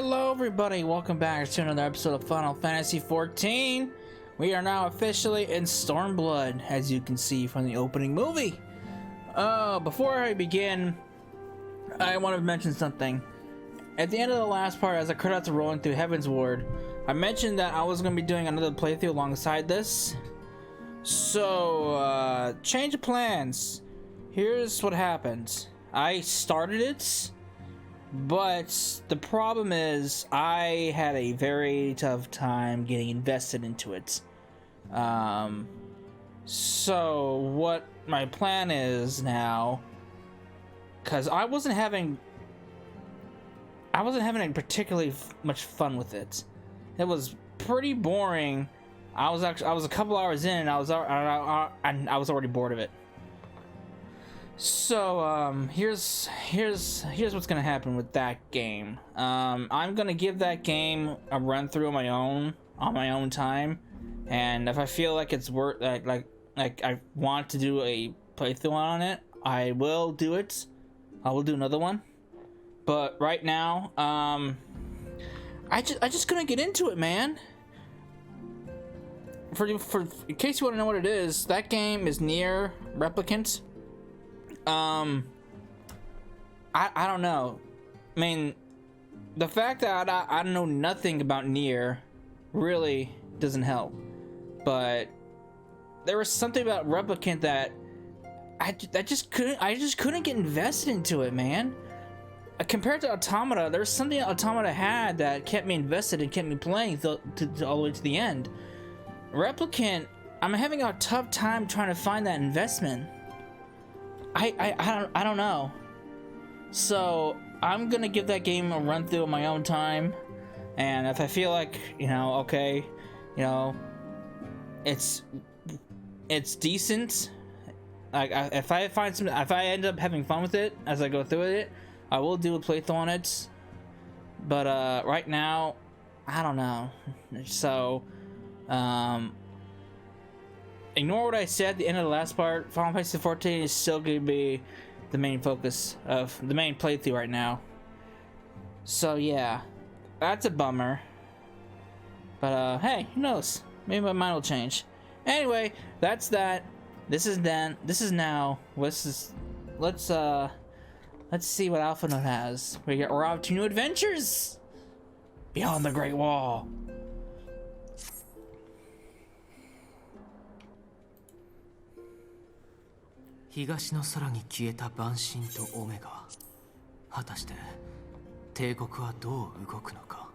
Hello everybody, welcome back to another episode of Final Fantasy XIV. We are now officially in Stormblood, as you can see from the opening movie. Before I begin, I want to mention something. At the end of the last part, as I cut out to rolling through Heaven's Ward, I mentioned that I was going to be doing another playthrough alongside this. So, change of plans. Here's what happened. I started it, but the problem is I had a very tough time getting invested into it. So what my plan is now, because I wasn't having particularly much fun with it. It was pretty boring. I was a couple hours in and I was already bored of it. So here's what's gonna happen with that game. I'm gonna give that game a run through on my own time, and if I feel like it's worth like I want to do a playthrough on it, I will do it. I will do another one. But right now, I just couldn't get into it, man. For in case you want to know what it is, that game is Nier Replicant. I don't know. I mean, the fact that I know nothing about Nier really doesn't help. But there was something about Replicant that I just couldn't get invested into it, man. Compared to Automata, there's something Automata had that kept me invested and kept me playing all the way to the end. Replicant, I'm having a tough time trying to find that investment. I don't know. So I'm gonna give that game a run through on my own time, and if I feel like, okay, it's decent. Like if I end up having fun with it as I go through it, I will do a playthrough on it. But right now, I don't know. So ignore what I said at the end of the last part. Final Fantasy XIV is still going to be the main focus of the main playthrough right now. So yeah, that's a bummer. But hey, who knows? Maybe my mind will change. Anyway, that's that. This is then. This is now. Let's see what Alpha Note has. We're off to new adventures beyond the Great Wall.東の空に消えた万神とオメガ。果たして帝国はどう動くのか。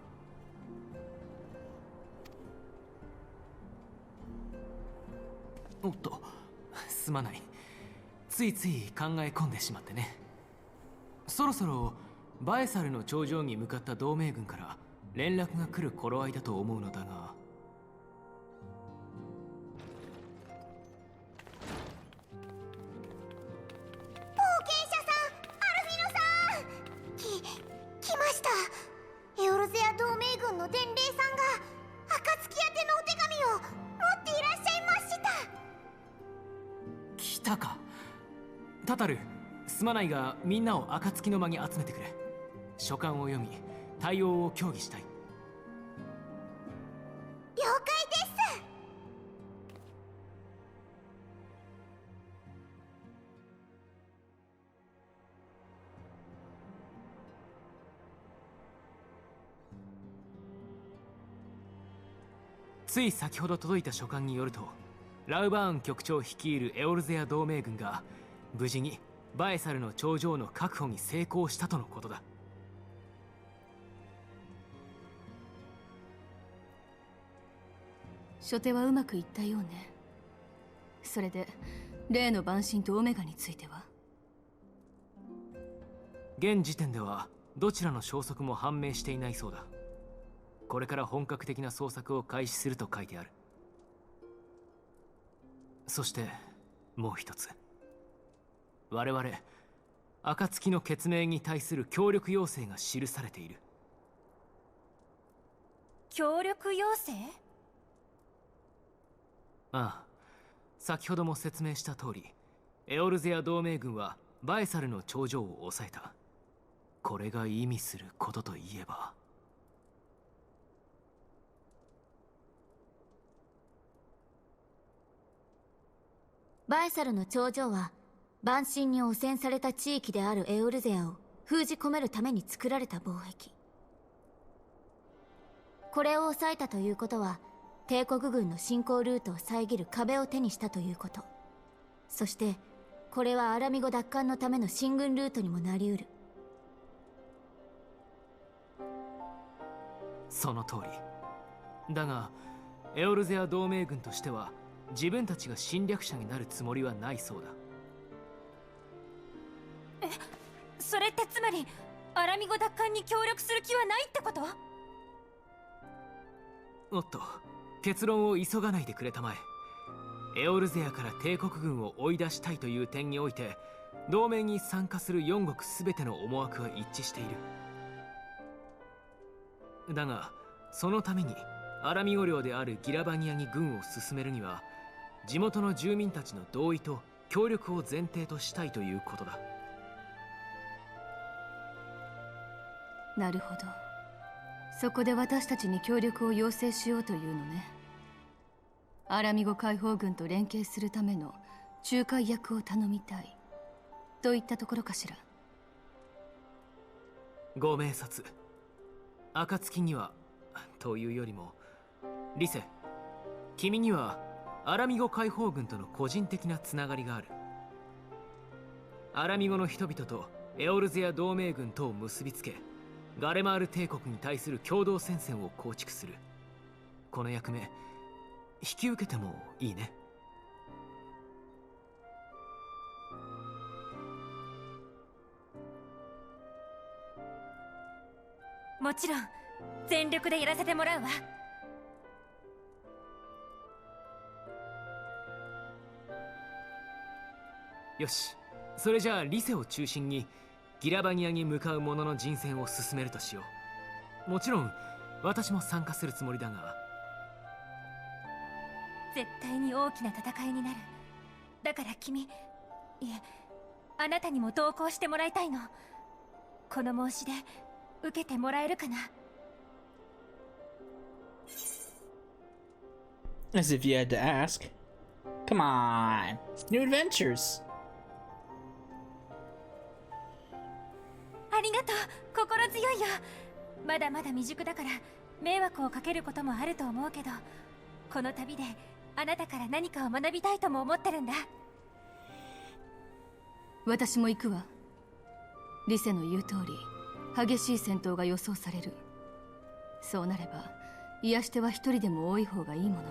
おっと、すまない。ついつい考え込んでしまってね。そろそろバエサルの頂上に向かった同盟軍から連絡が来る頃合いだと思うのだが。来たか。タタル、すまないがみんなを暁の間に集めてくれ。書簡を読み、対応を協議したい。了解です。つい先ほど届いた書簡によると、ラウバーン局長率いるエオルゼア同盟軍が無事にバエサルの頂上の確保に成功したとのことだ。初手はうまくいったようね。それで例の万神とオメガについては？現時点ではどちらの消息も判明していないそうだ。これから本格的な捜索を開始すると書いてある。そしてもう一つ、我々暁の血盟に対する協力要請が記されている。協力要請？ああ、先ほども説明した通り、エオルゼア同盟軍はバエサルの頂上を抑えた。これが意味することといえば。バイサルの頂上は万神に汚染された地域であるエオルゼアを封じ込めるために作られた防壁。これを抑えたということは、帝国軍の侵攻ルートを遮る壁を手にしたということ。そしてこれはアラミゴ奪還のための進軍ルートにもなりうる。その通りだが、エオルゼア同盟軍としては自分たちが侵略者になるつもりはないそうだ。それってつまりアラミゴ奪還に協力する気はないってこと？おっと、結論を急がないでくれたまえ。エオルゼアから帝国軍を追い出したいという点において、同盟に参加する4国全ての思惑は一致している。だがそのためにアラミゴ領であるギラバニアに軍を進めるには、地元の住民たちの同意と協力を前提としたいということだ。なるほど。そこで私たちに協力を要請しようというのね。アラミゴ解放軍と連携するための仲介役を頼みたいといったところかしら。ご明察。暁にはというよりも、リセ、君にはアラミゴ解放軍との個人的なつながりがある。アラミゴの人々とエオルゼア同盟軍とを結びつけ、ガレマール帝国に対する共同戦線を構築する。この役目引き受けてもいいね。もちろん全力でやらせてもらうわ。よし、それじゃあリセを中心にギラバニアに向かう者の人選を進めるとしよう。もちろん私も参加するつもりだが。絶対に大きな戦いになる。だから君、いえ、あなたにも同行してもらいたいの。この申し出受けてもらえるかな？ As if you had to ask. Come on. New adventures. ありがとう。心強いよ。まだまだ未熟だから迷惑をかけることもあると思うけど、この旅であなたから何かを学びたいとも思ってるんだ。私も行くわ。リセの言う通り激しい戦闘が予想される。そうなれば癒し手は一人でも多い方がいいもの。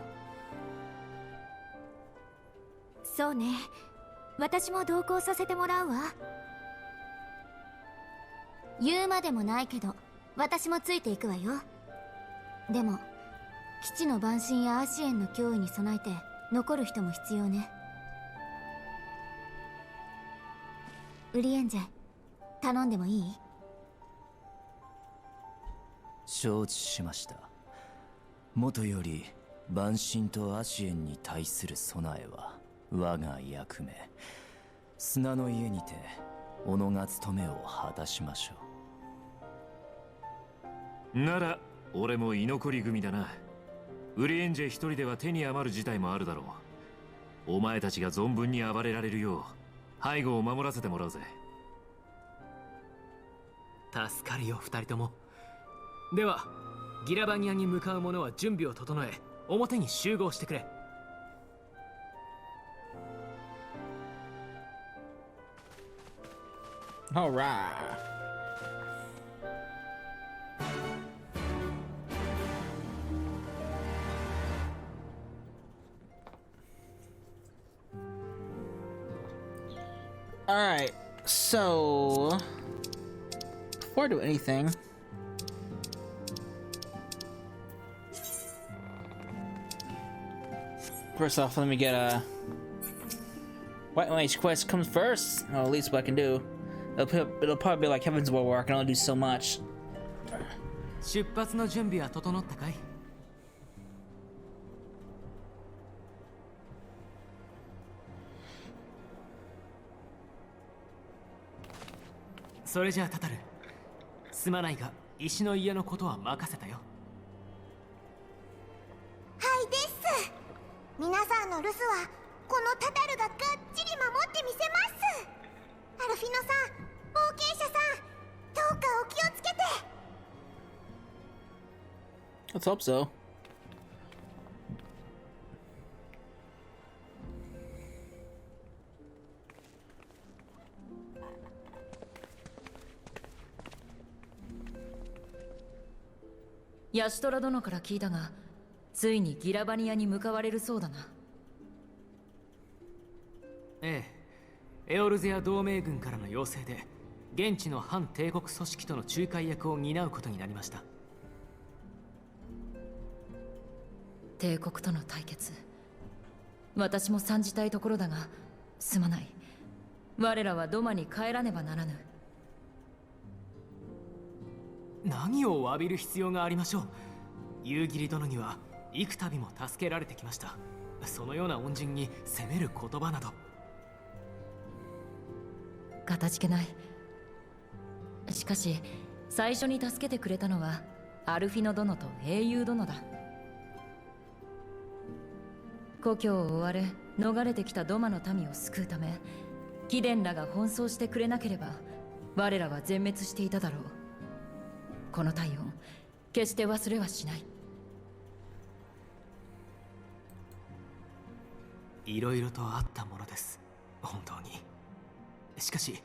そうね、私も同行させてもらうわ。言うまでもないけど私もついていくわよ。でも基地の蛮神やアシエンの脅威に備えて残る人も必要ね。ウリエンジェ、頼んでもいい？承知しました。もとより蛮神とアシエンに対する備えは我が役目。砂の家にて己が務めを果たしましょう。なら俺も居残り組だな。ウリエンジェ一人では手に余る事態もあるだろう。お前たちが存分に暴れられるよう背後を守らせてもらうぜ。助かるよ、二人とも。ではギラバニアに向かう者は準備を整え、表に集合してくれ。Alright. Alright, so before I do anything, first off, let me get a White Mage quest comes first. Well, at least what I can do. It'll probably be like Heaven's War where I can only do so much. 出発の準備は整ったかい？それじゃあタタル、すまないが石の家のことは任せたよ。はいです。皆さんの留守はこのタタルががっちり守ってみせます。アルフィノさん、冒険者さん、どうかお気をつけて。 Let's hope so. ヤシトラ殿から聞いたが、ついにギラバニアに向かわれるそうだな。ええ、エオルゼア同盟軍からの要請で現地の反帝国組織との仲介役を担うことになりました。帝国との対決、私も参じたいところだが、すまない。我らはドマに帰らねばならぬ。何を詫びる必要がありましょう。夕霧殿には幾度も助けられてきました。そのような恩人に責める言葉など。かたじけない。しかし最初に助けてくれたのはアルフィノ殿と英雄殿だ。故郷を追われ逃れてきたドマの民を救うため、貴殿らが奔走してくれなければ我らは全滅していただろう。この体温、決して忘れはしない。いろいろとあったものです、本当に。しかし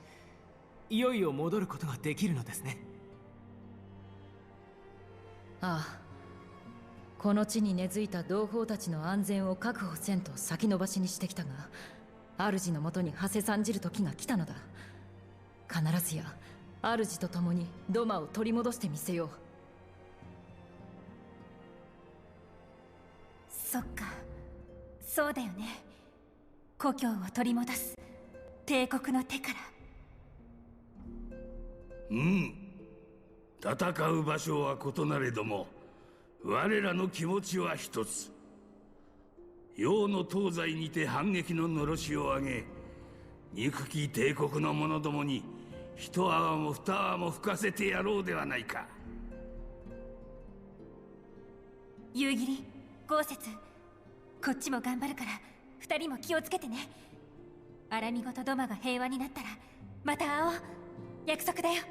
いよいよ戻ることができるのですね。ああ、この地に根付いた同胞たちの安全を確保せんと先延ばしにしてきたが、主のもとに馳せ参じる時が来たのだ。必ずや主と共にドマを取り戻してみせよう。そっか、そうだよね。故郷を取り戻す帝国の手から。うん、戦う場所は異なれども我らの気持ちは一つ。洋の東西にて反撃ののろしを上げ、憎き帝国の者どもに一泡も二泡も吹かせてやろうではないか。夕霧、豪雪、こっちも頑張るから二人も気をつけてね。アラミゴとドマが平和になったらまた会おう。約束だよ。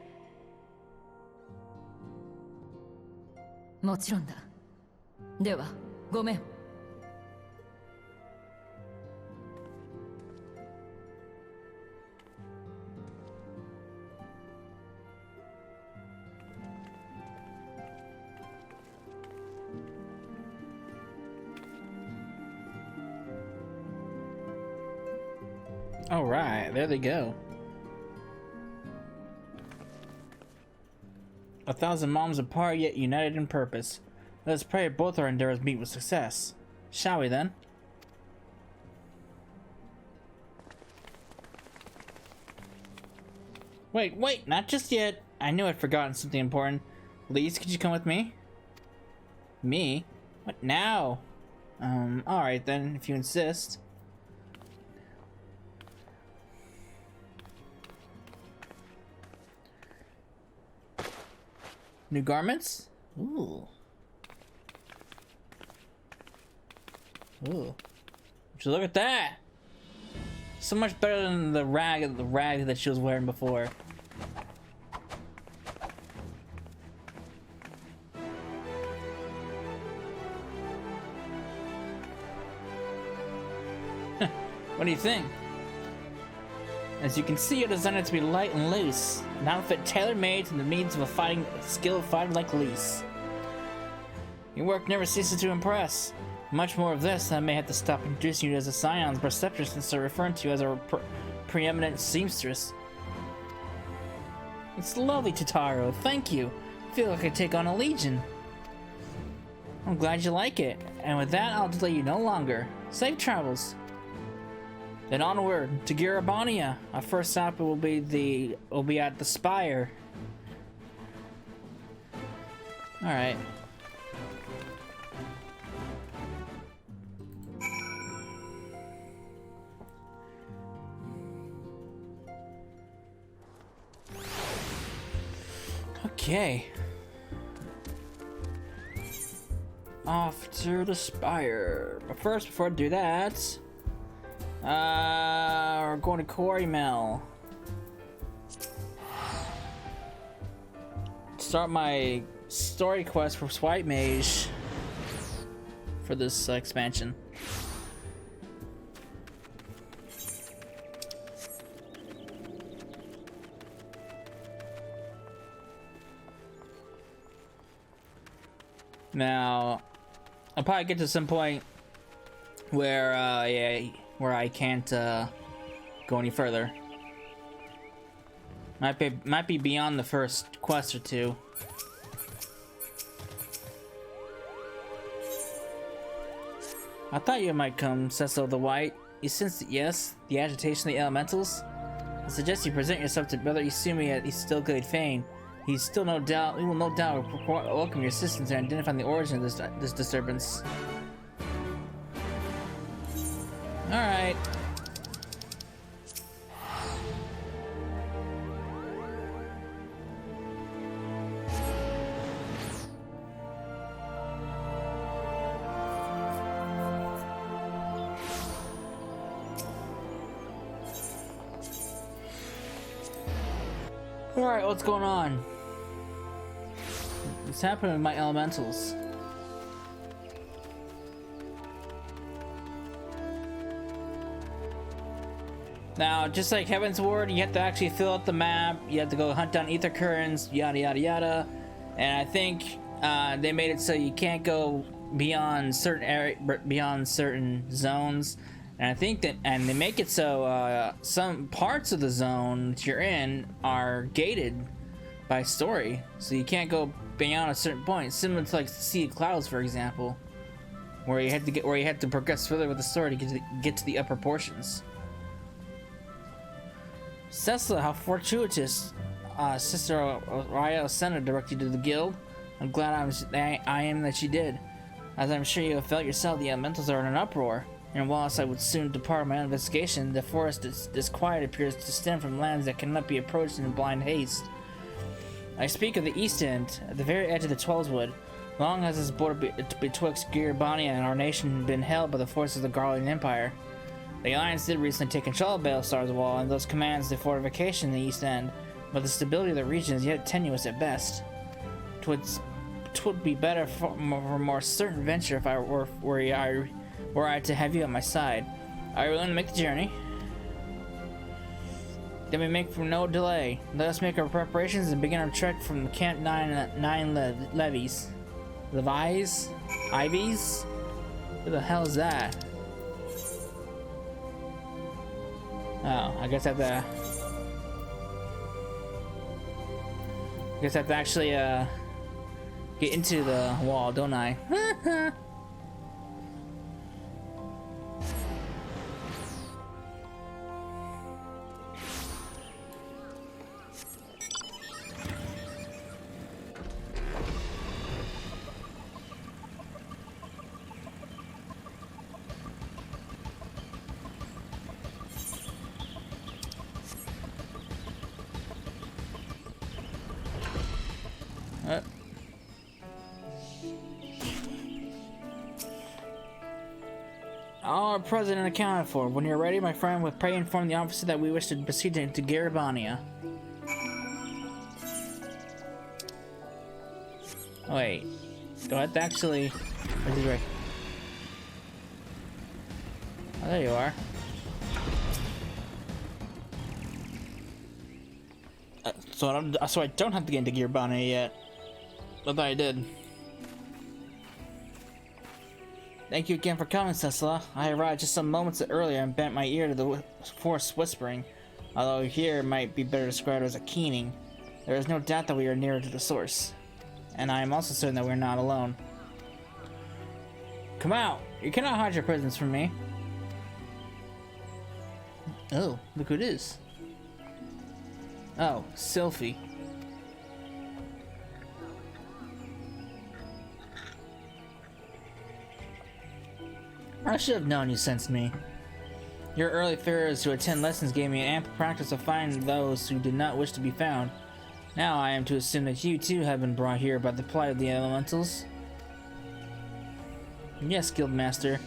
もちろんだ。ではごめん。All right, there they go. 1,000 moms apart, yet united in purpose. Let us pray both our endeavors meet with success. Shall we then? Wait, not just yet. I knew I'd forgotten something important. Lise, could you come with me? Me? What now? Alright then, if you insist. New garments? Ooh. Ooh. Would you look at that? So much better than the rag that she was wearing before. What do you think? As you can see, you're designed to be light and loose, an outfit tailor-made to the needs of a skilled fighter like Lise. Your work never ceases to impress. Much more of this, I may have to stop introducing you as a Scion's preceptress and start referring to you as a preeminent seamstress. It's lovely, Totaro. Thank you. I feel like I take on a legion. I'm glad you like it. And with that, I'll delay you no longer. Safe travels. Then onward to Garabania. Our first stop will be at the Spire. All right. Okay. Off to the Spire. But first, before I do that, We're going to Quarry Mill. Start my story quest for White Mage for this expansion. Now, I'll probably get to some point where, where I can't go any further. Might be beyond the first quest or two. I thought you might come, Cecil the White. You sense that, yes, the agitation of the elementals? I suggest you present yourself to Brother Isumi at East Stillglade Fane. He will no doubt welcome your assistance in identifying the origin of this disturbance. Alright. Alright, what's going on? What's happening with my elementals? Now, just like Heaven's Ward, you have to actually fill out the map, you have to go hunt down Aether Currents, yada yada yada. And I think they made it so you can't go beyond certain zones. And I think that, and they make it so some parts of the zone that you're in are gated by story, so you can't go beyond a certain point. Similar to like Sea of Clouds, for example, where you had to progress further with the story to get to the upper portions. Cecil, how fortuitous! Sister Raya sent her directly to the guild. I'm glad I am that she did, as I'm sure you have felt yourself. The elementals are in an uproar. And whilst I would soon depart on my investigation, the forest disquiet appears to stem from lands that cannot be approached in blind haste. I speak of the East End, at the very edge of the Twelveswood. Long has this border betwixt Giribania and our nation been held by the forces of the Garland Empire. The Alliance did recently take control of Baelstar's Wall and thus commands the fortification in the East End, but the stability of the region is yet tenuous at best. 'Twould be better for more certain venture if I were I to have you at my side. Are you willing to make the journey? Then we make for no delay. Let us make our preparations and begin our trek from the Camp 9 Levies. Levies? Ivies? Who the hell is that? Oh, I guess I have to actually get into the wall, don't I? All are present and accounted for. When you're ready, my friend, with pray inform the officer that we wish to proceed to Giribania. Wait, do I have to actually... Where's he right? Oh, there you are. So I don't have to get into Giribania yet. I thought I did. Thank you again for coming, Cecila. I arrived just some moments earlier and bent my ear to the forest whispering. Although here might be better described as a keening. There is no doubt that we are nearer to the source. And I am also certain that we are not alone. Come out! You cannot hide your presence from me. Oh, look who it is. Oh, Sylphie. I should have known you sensed me. Your early failures to attend lessons gave me an ample practice of finding those who did not wish to be found. Now I am to assume that you too have been brought here by the plight of the elementals. Yes, Guildmaster.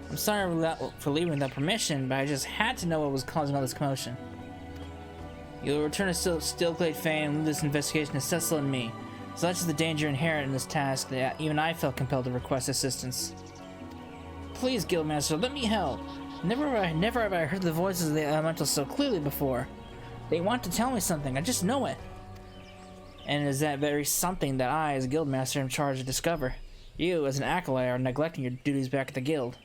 I'm sorry for leaving without permission, but I just had to know what was causing all this commotion. You'll return to Steelblade Fane and leave this investigation to Cecil and me. Such is the danger inherent in this task that even I felt compelled to request assistance. Please, Guildmaster, let me help. Never have I heard the voices of the elementals so clearly before. They want to tell me something, I just know it. And it is that very something that I, as a Guildmaster, am charged to discover. You, as an acolyte, are neglecting your duties back at the guild.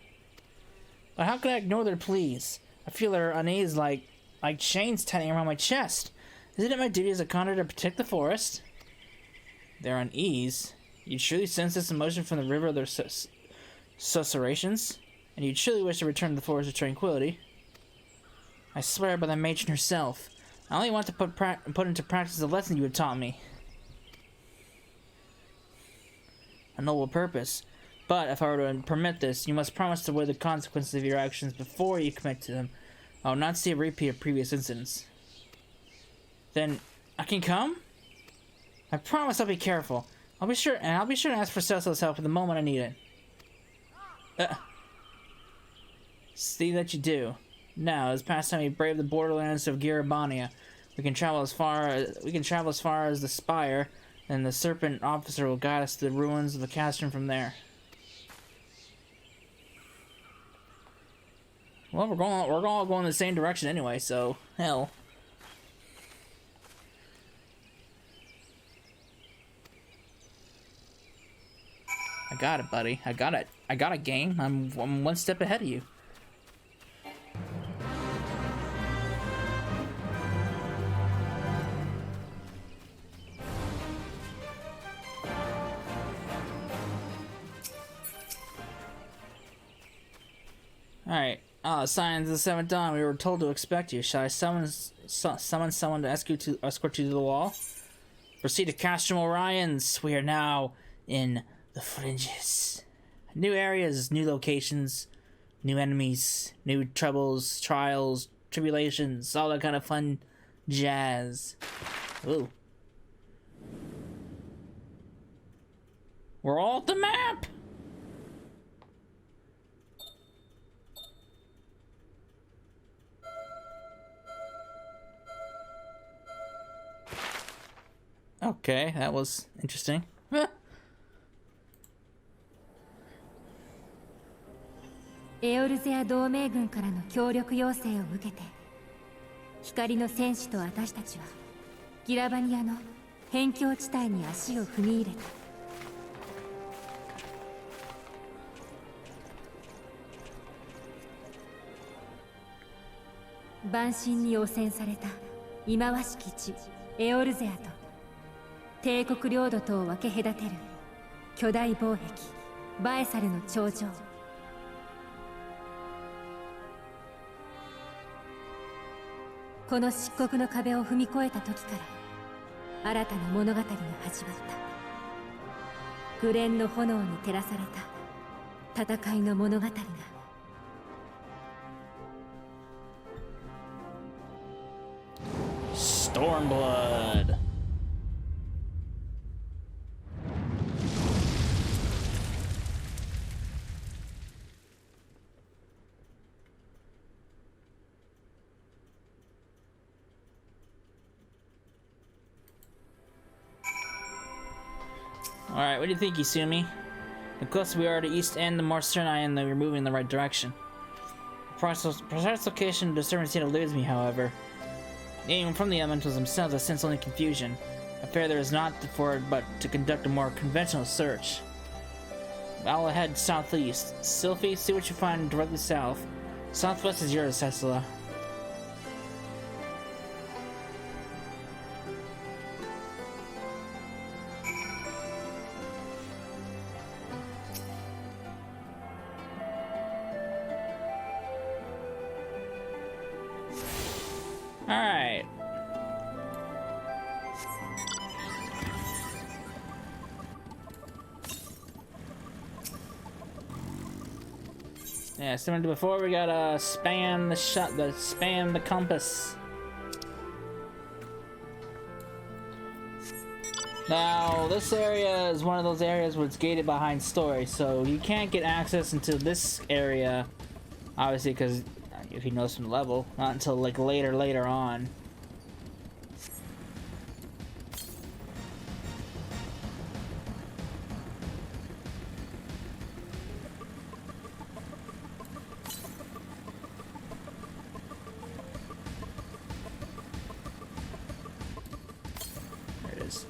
But how could I ignore their pleas? I feel their unease like chains tightening around my chest. Isn't it my duty as a conduit to protect the forest? Their unease? You'd surely sense this emotion from the river of their susurrations? And you'd surely wish to return to the forest of tranquility? I swear by the matron herself, I only want to put into practice the lesson you had taught me. A noble purpose. But if I were to permit this, you must promise to weigh the consequences of your actions before you commit to them. I will not see a repeat of previous incidents. Then, I can come? I promise I'll be careful. I'll be sure to ask for Cecil's help at the moment I need it. See that you do. Now, it's past time we brave the borderlands of Girabania. We can travel as far as the Spire, and the Serpent Officer will guide us to the ruins of the castrum from there. Well, we're all going in the same direction anyway, so hell. I got it, buddy. I got it. I got a game. I'm one step ahead of you. Alright. Signs of the Seventh Dawn. We were told to expect you. Shall I summon someone to escort you to the wall? Proceed to Castrum Orions. We are now in the fringes. New areas, new locations, new enemies, new troubles, trials, tribulations, all that kind of fun jazz. Ooh. We're all at the map! Okay, that was interesting.エオルゼア同盟軍からの協力要請を受けて、光の戦士と私たちはギラバニアの辺境地帯に足を踏み入れた。万神に汚染された忌まわしき地エオルゼアと帝国領土とを分け隔てる巨大防壁バエサルの頂上。この漆黒の壁を踏み越えた時から新たな物語が始まった。グレンの炎に照らされた戦いの物語が。Stormblood. Alright, what do you think, Isumi? The closer we are to East End, the more certain I am that we're moving in the right direction. The precise location of the disturbance yet eludes me, however. Even from the elementals themselves, I sense only confusion. I fear there is not for it but to conduct a more conventional search. I'll head southeast. Sylphie, see what you find directly south. Southwest is yours, Cecila. Alright. Yeah, similar to before, we gotta spam the compass. Now, this area is one of those areas where it's gated behind story, so you can't get access into this area, obviously, because if you know from the level, not until like later on. There it is.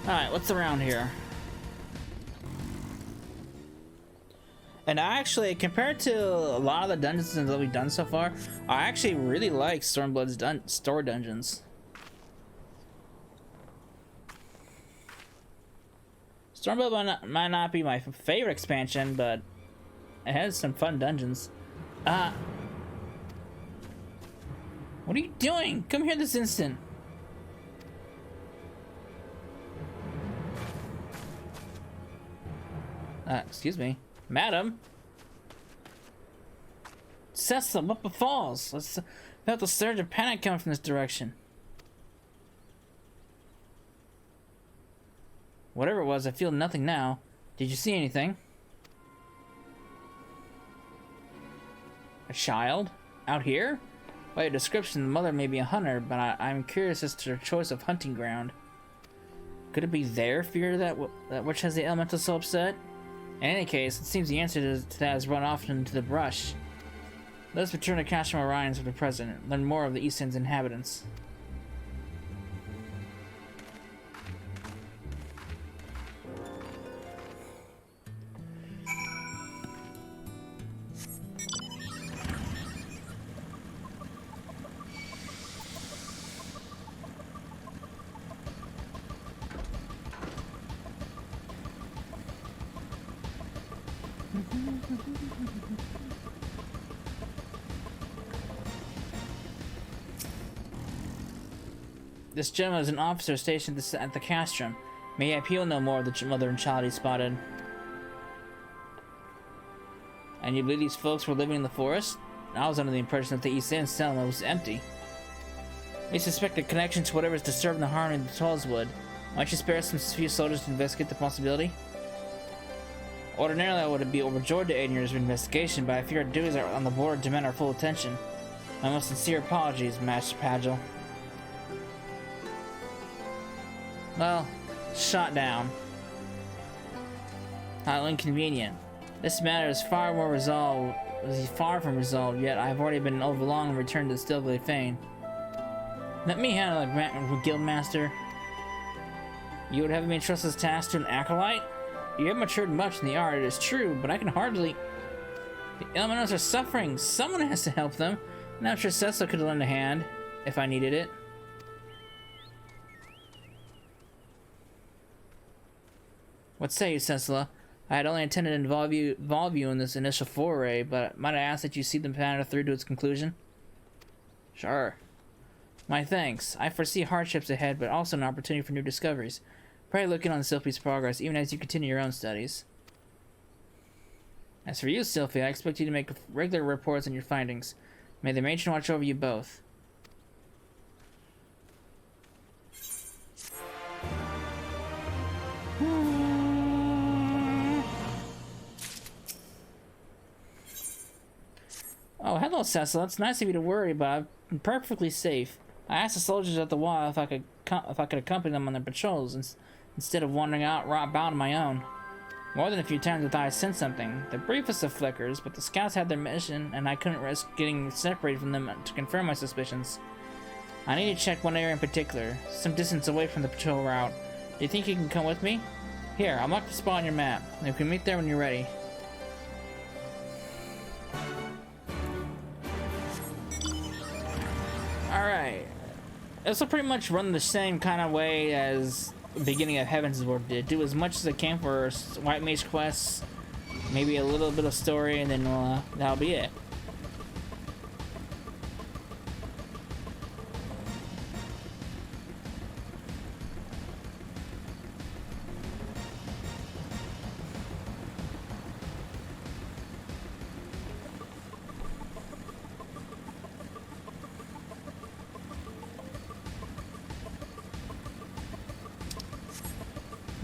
Alright, what's around here? And I actually, compared to a lot of the dungeons that we've done so far, I actually really like Stormblood's store dungeons. Stormblood might not be my favorite expansion, but it has some fun dungeons. What are you doing? Come here this instant. Excuse me. Madam? Cecil, what befalls? Let's felt the surge of panic coming from this direction. Whatever it was, I feel nothing now. Did you see anything? A child? Out here? By your description, the mother may be a hunter, but I'm curious as to her choice of hunting ground. Could it be their fear that which has the elemental so upset? In any case, it seems the answer to that is run off into the brush. Let us return to Cashmere Orions for the present, learn more of the East End's inhabitants. This gentleman is an officer stationed at the castrum. May he'll know more of the mother and child he spotted. And you believe these folks were living in the forest? I was under the impression that the East End settlement was empty. We suspect a connection to whatever is disturbing the harmony of the Tollswood. Might you spare some few soldiers to investigate the possibility? Ordinarily, I would be overjoyed to aid in your investigation, but I fear our duties are on the border to demand our full attention. My most sincere apologies, Master Pagel. Well, shot down. How inconvenient. This matter is far from resolved, yet I have already been overlong and returned to the Stillblade Fane. Let me handle it, Guildmaster. You would have me entrust this task to an acolyte? You have matured much in the art, it is true, but I can hardly... The elementals are suffering. Someone has to help them. And I'm sure Cecil could lend a hand, if I needed it. What say you, Cecil? I had only intended to involve you in this initial foray, but might I ask that you see the matter through to its conclusion? Sure. My thanks. I foresee hardships ahead, but also an opportunity for new discoveries. Pray look in on Sylphie's progress, even as you continue your own studies. As for you, Sylphie, I expect you to make regular reports on your findings. May the matron watch over you both. Oh, hello, Cecil. It's nice of you to worry, but I'm perfectly safe. I asked the soldiers at the wall if I could accompany them on their patrols instead of wandering out bound on my own. More than a few times I thought I sensed something, the briefest of flickers, but the scouts had their mission, and I couldn't risk getting separated from them to confirm my suspicions. I need to check one area in particular, some distance away from the patrol route. Do you think you can come with me? Here, I'll mark the spot on your map, and we can meet there when you're ready. Alright. This will pretty much run the same kind of way as the beginning of Heaven's Ward did. Do as much as I can for White Mage quests, maybe a little bit of story, and then that'll be it.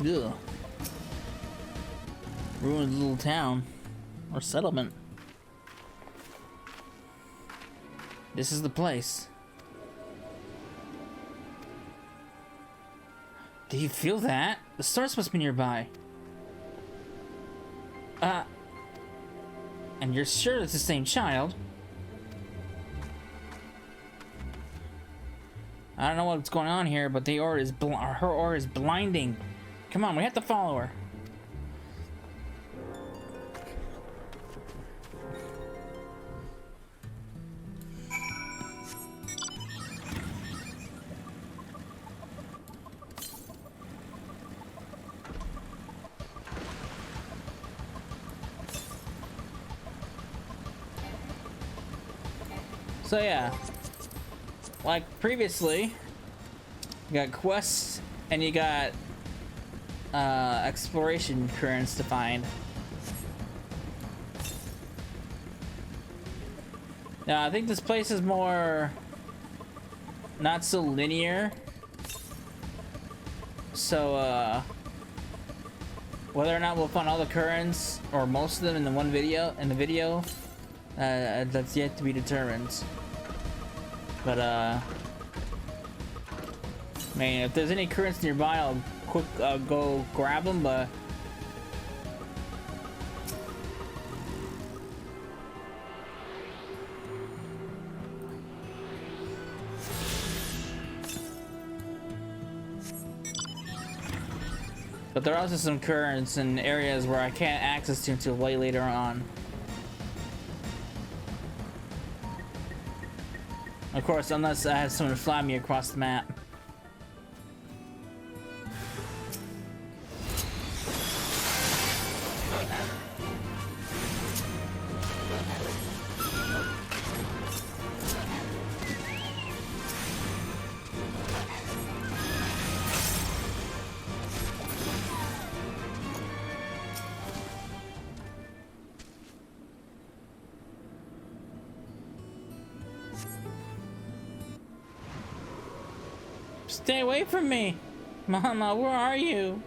Ugh. Ruined little town or settlement. This is the place. Do you feel that? The source must be nearby. And you're sure it's the same child? I don't know what's going on here, but the aura is her aura is blinding. Come on, we have to follow her. So yeah, like previously, you got quests and you got exploration currents to find. Now I think this place is more not so linear, so whether or not we'll find all the currents or most of them in the one video that's yet to be determined. But I mean, if there's any currents nearby, I'll quick go grab them, but there are also some currents in areas where I can't access to until way later on. Of course, unless I have someone fly me across the map. Stay away from me! Mama, where are you?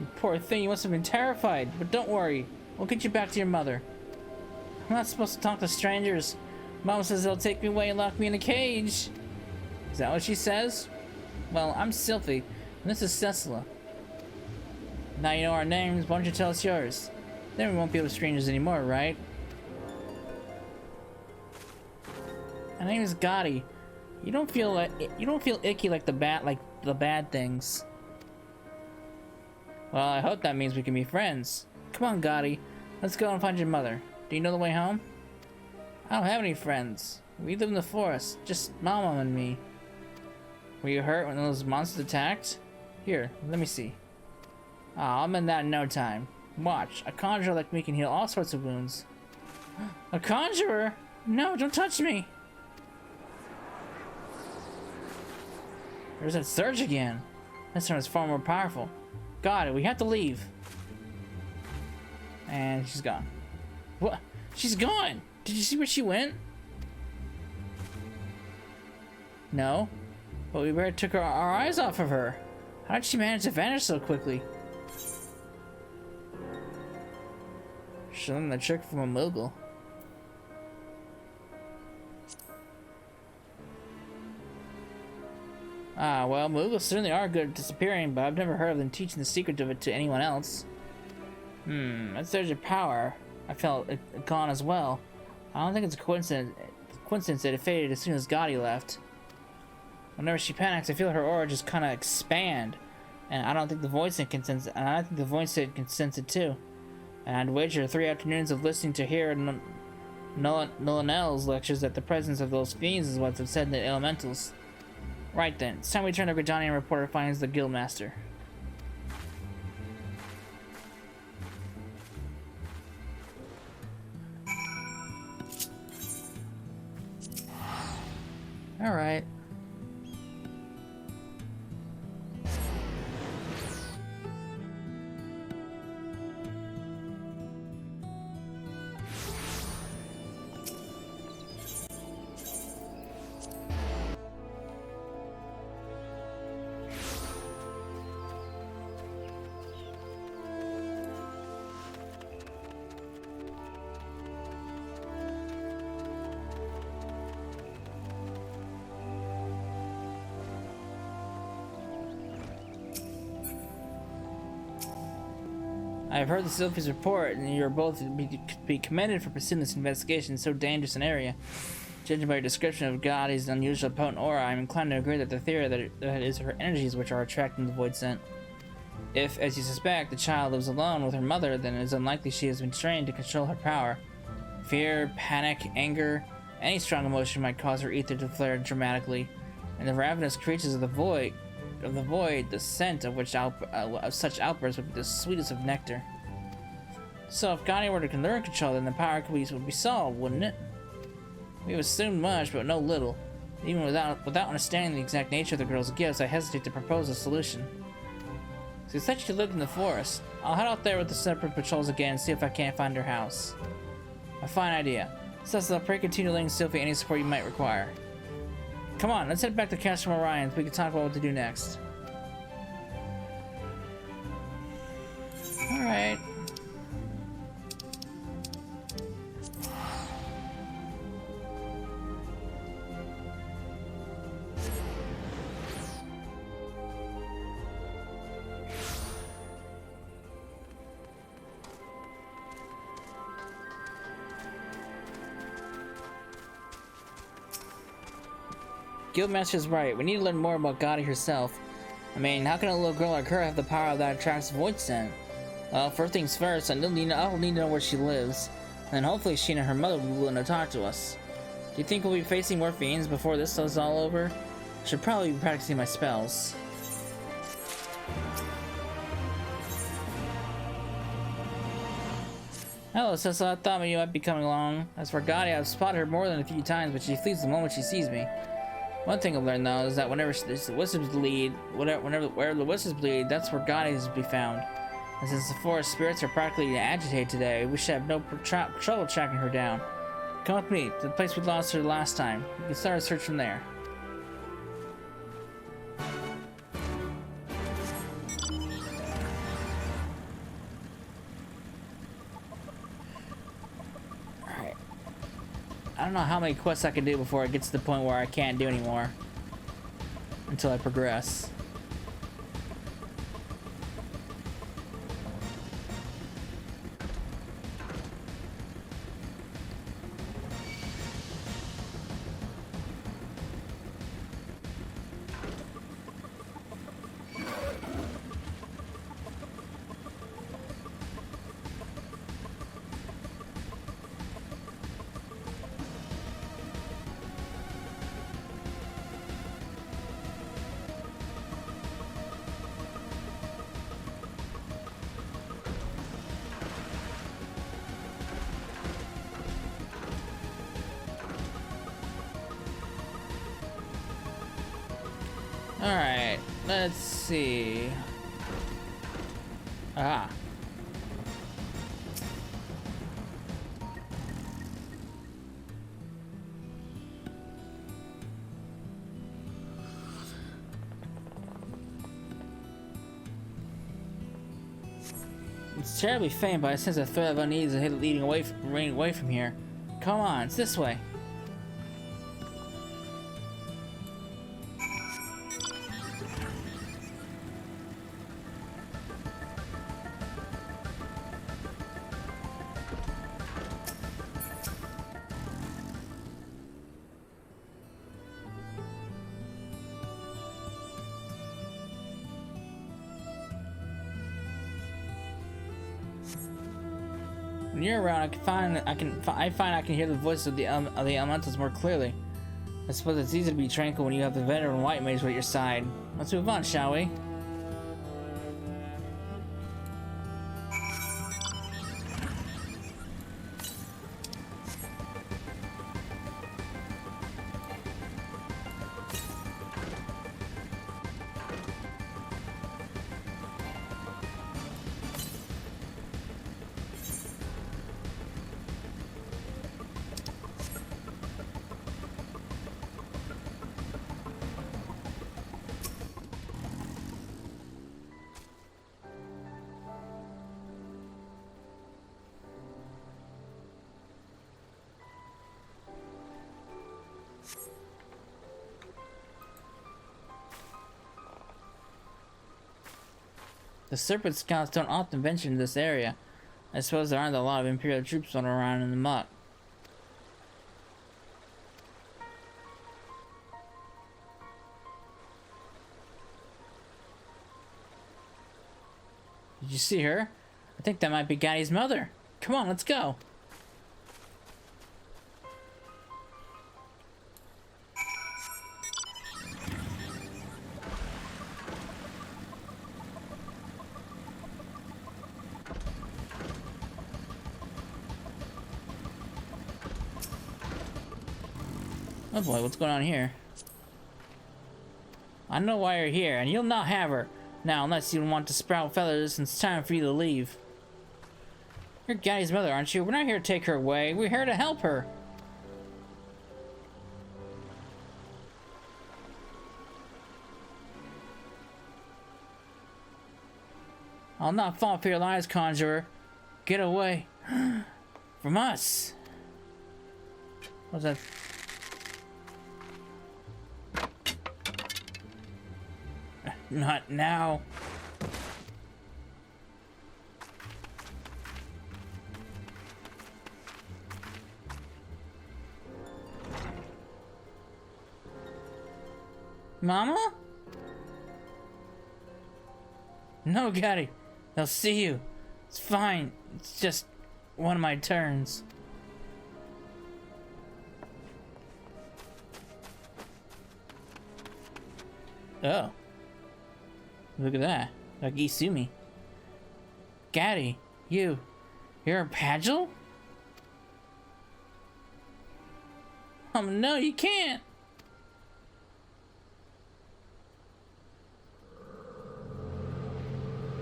You poor thing, you must have been terrified, but don't worry. We'll get you back to your mother. I'm not supposed to talk to strangers. Mom says they'll take me away and lock me in a cage. Is that what she says? Well, I'm Sylphie, and this is Cecila. Now you know our names, why don't you tell us yours? Then we won't be able to strangers anymore, right? My name is Gotti. You don't feel icky like the bad things. Well, I hope that means we can be friends. Come on, Gotti. Let's go and find your mother. Do you know the way home? I don't have any friends. We live in the forest. Just Mama and me. Were you hurt when those monsters attacked? Here, let me see. I'll mend that in no time. Watch, a conjurer like me can heal all sorts of wounds. A conjurer? No, don't touch me! There's that surge again. This one is far more powerful. Got it, we have to leave. And she's gone. What? She's gone! Did you see where she went? No. But we barely took our eyes off of her. How did she manage to vanish so quickly? She learned the trick from a Moogle. Well, Moogles certainly are good at disappearing, but I've never heard of them teaching the secret of it to anyone else. That surge of power, I felt it gone as well. I don't think it's a coincidence that it faded as soon as Gotti left. Whenever she panics, I feel her aura just kind of expand, and I don't think the voice can sense it, and I think the voice can sense it too. And I'd wager 3 afternoons of listening to hear Nolanel's lectures that the presence of those fiends is what's upsetting the elementals. Right then, it's time we turn to Gridani and report our findings to the Guildmaster. Alright. I have heard the Sylphie's report, and you are both to be commended for pursuing this investigation in so dangerous an area. Judging by your description of Gotti's unusual potent aura, I am inclined to agree that the theory that it is her energies which are attracting the void scent. If, as you suspect, the child lives alone with her mother, then it is unlikely she has been trained to control her power. Fear, panic, anger, any strong emotion might cause her ether to flare dramatically, and the ravenous creatures of the void, the scent of which of such outbursts would be the sweetest of nectar. So if Gotti were to learn control, then the power would be solved, wouldn't it? We have assumed much, but no little. Even without understanding the exact nature of the girl's gifts, I hesitate to propose a solution. So you said she lived in the forest. I'll head out there with the separate patrols again and see if I can't find her house. A fine idea. So I'll pray continue lending Sylphie any support you might require. Come on, let's head back to Castle Orion so we can talk about what to do next. Alright. Guildmaster's right. We need to learn more about Gotti herself. I mean, how can a little girl like her have the power that attracts void scent? Well, first things first, I'll need to know where she lives. And hopefully she and her mother will be willing to talk to us. Do you think we'll be facing more fiends before this is all over? I should probably be practicing my spells. Hello, Cecil. I thought you might be coming along. As for Gotti, I've spotted her more than a few times, but she flees the moment she sees me. One thing I've learned though is that whenever the wisps bleed, wherever the wisps bleed, that's where God is to be found. And since the forest spirits are practically agitated today, we should have no trouble tracking her down. Come with me to the place we lost her last time. We can start a search from there. I don't know how many quests I can do before it gets to the point where I can't do anymore. Until I progress. Alright, let's see. Ah. It's terribly faint, but I sense a threat of unease leading away from here. Come on, it's this way. When you're around, I find I can hear the voice of the elementals more clearly. I suppose it's easy to be tranquil when you have the veteran White Mage at your side. Let's move on, shall we? The Serpent Scouts don't often venture into this area. I suppose there aren't a lot of Imperial troops running around in the muck. Did you see her? I think that might be Gaddy's mother. Come on, let's go. Oh boy, what's going on here? I know why you're here, and you'll not have her. Now, unless you want to sprout feathers, it's time for you to leave. You're Gaddy's mother, aren't you? We're not here to take her away. We're here to help her. I'll not fall for your lies, conjurer. Get away from us. What's that? Not now. Mama? No, Gaddy. They'll see you. It's fine. It's just one of my turns. Oh. Look at that. Like Isumi. Gaddy, you're a Pagel? No, you can't.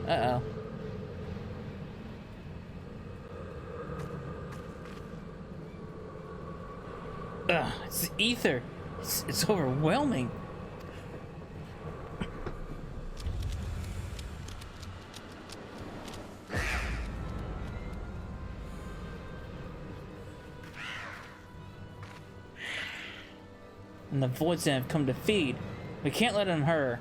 Uh-oh. Ugh, it's the Aether. It's overwhelming. And the voids have come to feed. We can't let them hurt her.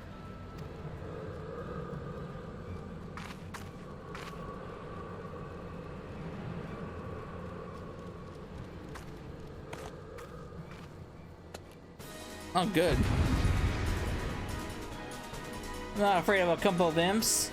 Oh, good. I'm not afraid of a couple of imps.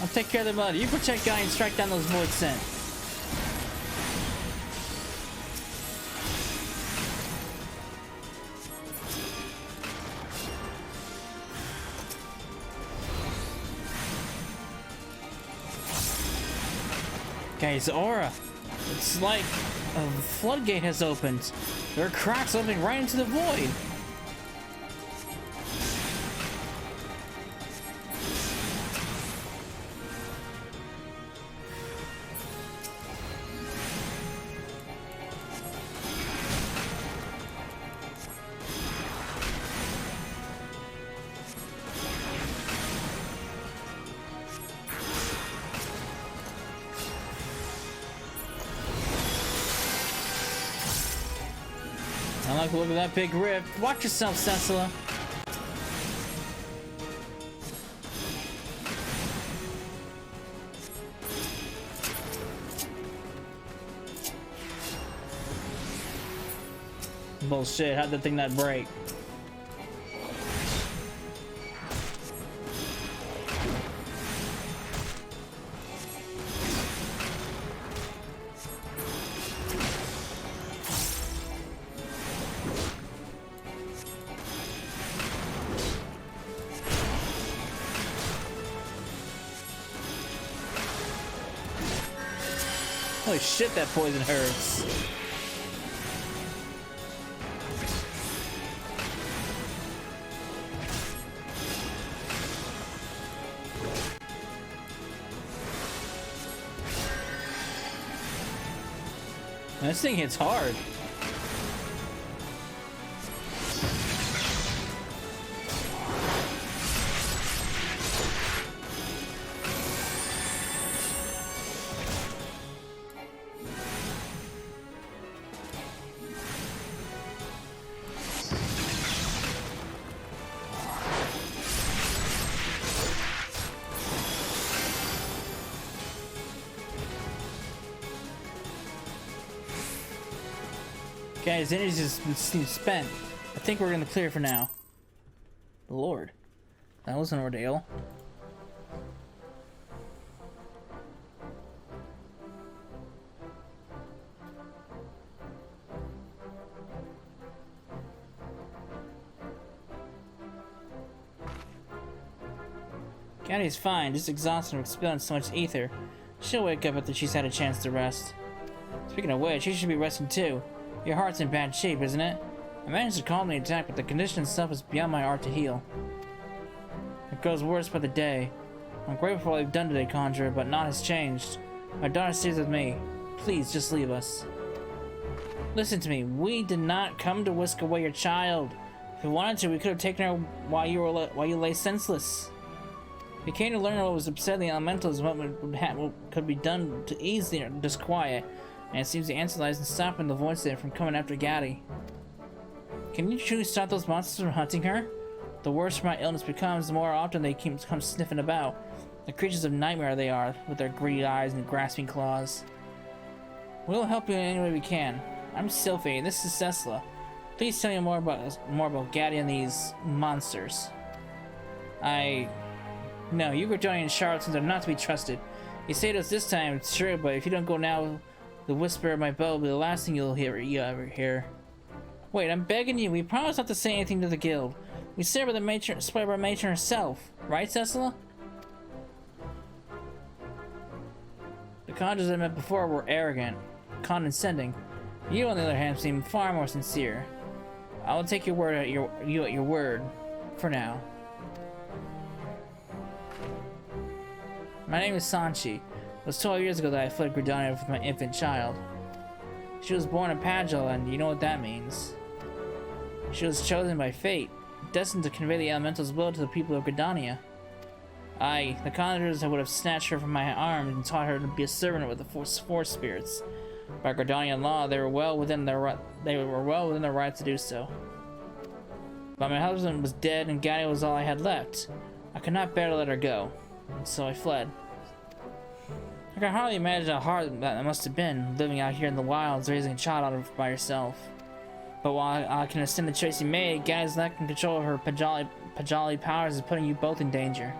I'll take care of the mud. You protect Guy and strike down those void scent. Guy's aura. It's like a floodgate has opened. There are cracks opening right into the void. I like the look of that big rift. Watch yourself, Cecila. bullshit. How'd that thing not break? Holy shit, that poison hurts. This thing hits hard. Guys, energy just seems spent. I think we're in the clear for now. Lord, that was an ordeal. Gaddy's fine, just exhausted from expelling so much ether. She'll wake up after she's had a chance to rest. Speaking of which, she should be resting too. Your heart's in bad shape, isn't it? I managed to calm the attack, but the condition itself is beyond my art to heal. It grows worse by the day. I'm grateful for all you've done today, Conjurer, but naught has changed. My daughter stays with me. Please, just leave us. Listen to me. We did not come to whisk away your child. If we wanted to, we could have taken her while you lay senseless. We came to learn what was upsetting the elementals and what could be done to ease their disquiet. And it seems the answer lies in stopping the voice there from coming after Gaddy. Can you truly stop those monsters from hunting her? The worse my illness becomes, the more often they come sniffing about. The creatures of nightmare they are, with their greedy eyes and grasping claws. We'll help you in any way we can. I'm Sylphie, and this is Cecila. Please tell me more about Gaddy and these monsters. No, you Gridanian charlatans are not to be trusted. You saved us this time, it's true, but if you don't go now, the whisper of my bow will be the last thing you'll ever hear. Wait, I'm begging you. We promised not to say anything to the guild. We swear by the matron herself, right, Cecila? The conjurers I met before were arrogant, condescending. You, on the other hand, seem far more sincere. I will take your word at your word, for now. My name is Sanchi. It was 12 years ago that I fled Gridania with my infant child. She was born a Pagel, and you know what that means. She was chosen by fate, destined to convey the elemental's will to the people of Gridania. The conjurers would have snatched her from my arms and taught her to be a servant with the force spirits. By Gridanian law, they were well within their right to do so. But my husband was dead, and Gaddy was all I had left. I could not bear to let her go, and so I fled. I can hardly imagine how hard that must have been, living out here in the wilds, raising a child by herself. But while I can understand the choice you made, Gaddy's lack of control of her Pajali powers is putting you both in danger.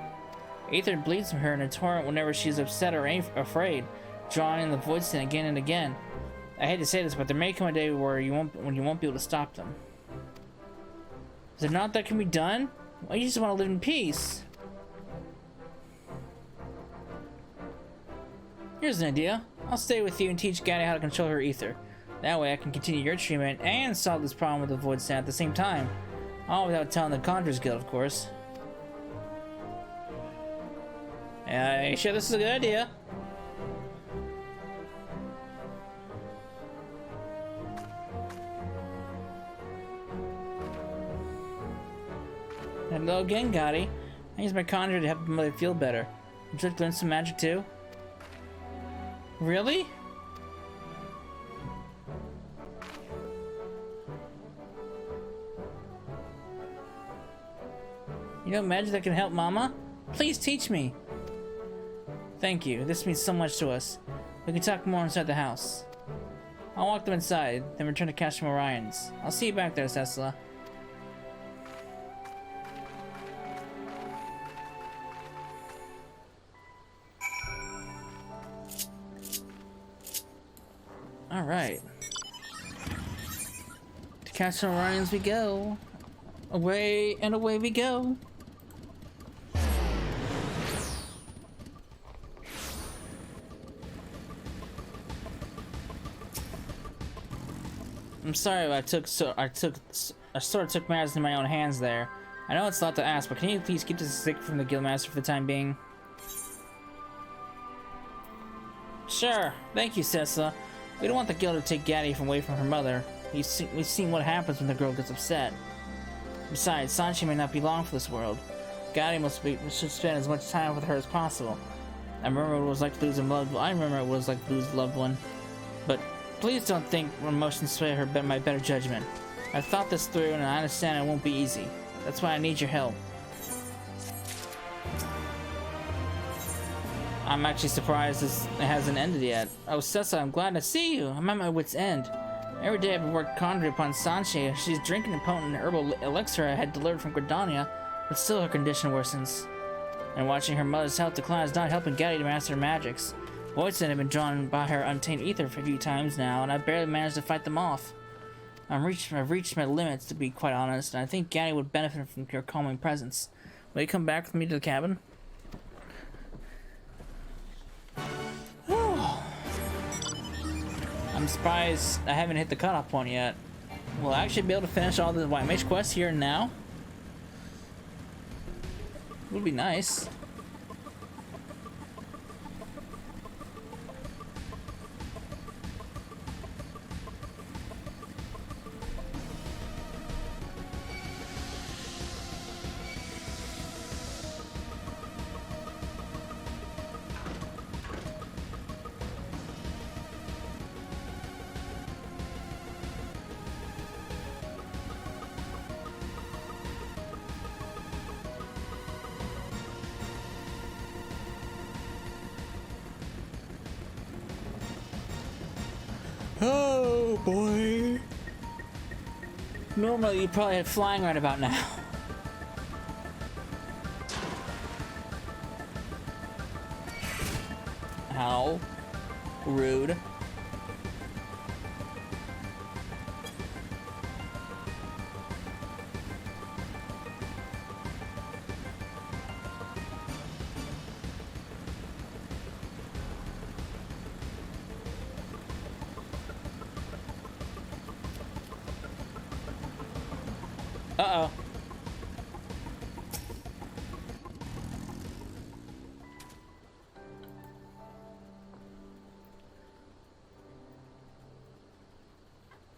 Aether bleeds from her in a torrent whenever she's upset or afraid, drawing in the voids again and again. I hate to say this, but there may come a day when you won't be able to stop them. Is there not that can be done? Why you just want to live in peace? Here's an idea. I'll stay with you and teach Gaddy how to control her ether. That way I can continue your treatment and solve this problem with the void sand at the same time. All without telling the Conjurers Guild, of course. You sure this is a good idea? Hello again, Gaddy. I use my conjure to help my mother feel better. Would you like to learn some magic too? Really? You know magic that can help Mama? Please teach me. Thank you. This means so much to us. We can talk more inside the house. I'll walk them inside, then return to Castle Orion's. I'll see you back there, Cecila. Alright. To Castle Orion's we go. Away and away we go. I'm sorry, I sort of took matters in my own hands there. I know it's a lot to ask, but can you please keep this a secret from the Guildmaster for the time being? Sure, thank you, Cecila. We don't want the guild to take Gaddy away from her mother. We've seen what happens when the girl gets upset. Besides, Sanchi may not be long for this world. Gaddy should spend as much time with her as possible. I remember what it was like to lose a loved one. But please don't think emotions sway my better judgment. I've thought this through and I understand it won't be easy. That's why I need your help. I'm actually surprised it hasn't ended yet. Oh, Cessa, I'm glad to see you. I'm at my wit's end. Every day I've worked conjuring upon Sanche. She's drinking a potent herbal elixir I had delivered from Gridania, but still her condition worsens. And watching her mother's health decline is not helping Gaddy to master her magics. Voices have been drawn by her untamed ether for a few times now, and I barely managed to fight them off. I've reached my limits, to be quite honest, and I think Gaddy would benefit from your calming presence. Will you come back with me to the cabin? I'm surprised I haven't hit the cutoff point yet. Will I actually be able to finish all the White Mage quests here and now? Would be nice. Oh boy. Normally you'd probably have flying right about now. How rude. Uh-oh.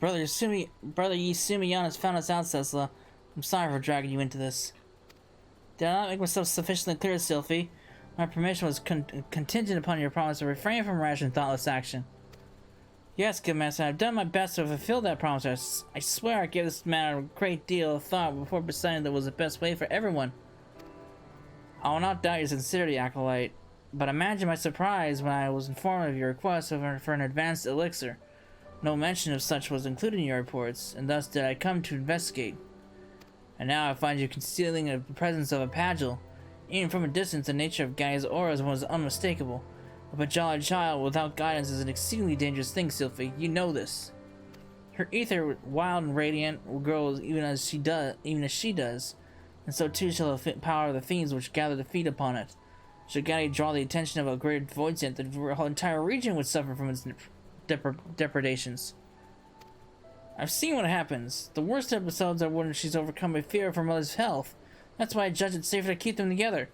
Brother Yasumi has found us out, Cecila. I'm sorry for dragging you into this. Did I not make myself sufficiently clear, Sylphie? My permission was contingent upon your promise to refrain from rash and thoughtless action. Yes, good master, I've done my best to fulfill that promise. I swear I gave this matter a great deal of thought before deciding that was the best way for everyone. I will not doubt your sincerity, Acolyte, but imagine my surprise when I was informed of your request for an advanced elixir. No mention of such was included in your reports, and thus did I come to investigate. And now I find you concealing the presence of a Pagil. Even from a distance, the nature of Gaia's auras was unmistakable. A bejeweled child without guidance is an exceedingly dangerous thing, Sylphie. You know this. Her ether, wild and radiant, will grow even as she does, and so too shall the power of the fiends which gather to feed upon it. Should Gaddy draw the attention of a great voidsent, the whole entire region would suffer from its depredations. I've seen what happens. The worst episodes are when she's overcome by fear of her mother's health. That's why I judge it safer to keep them together.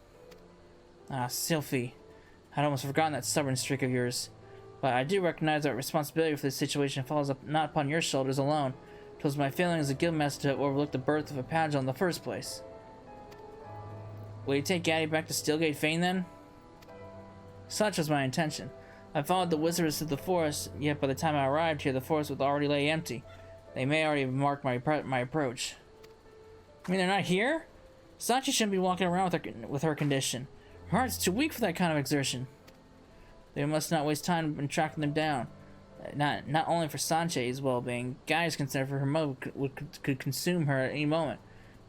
Ah, Sylphie. I'd almost forgotten that stubborn streak of yours. But I do recognize that responsibility for this situation falls not upon your shoulders alone. 'Twas my failing as a guildmaster to overlook the birth of a Pagil in the first place. Will you take Gaddy back to Steelgate Fane then? Such was my intention. I followed the wizards through the forest, yet by the time I arrived here the forest would already lay empty. They may already have marked my approach. I mean, they're not here? Sachi shouldn't be walking around with her condition. Her heart's too weak for that kind of exertion. They must not waste time in tracking them down. Not only for Sanche's well-being, Gaia's concern for her mother could consume her at any moment.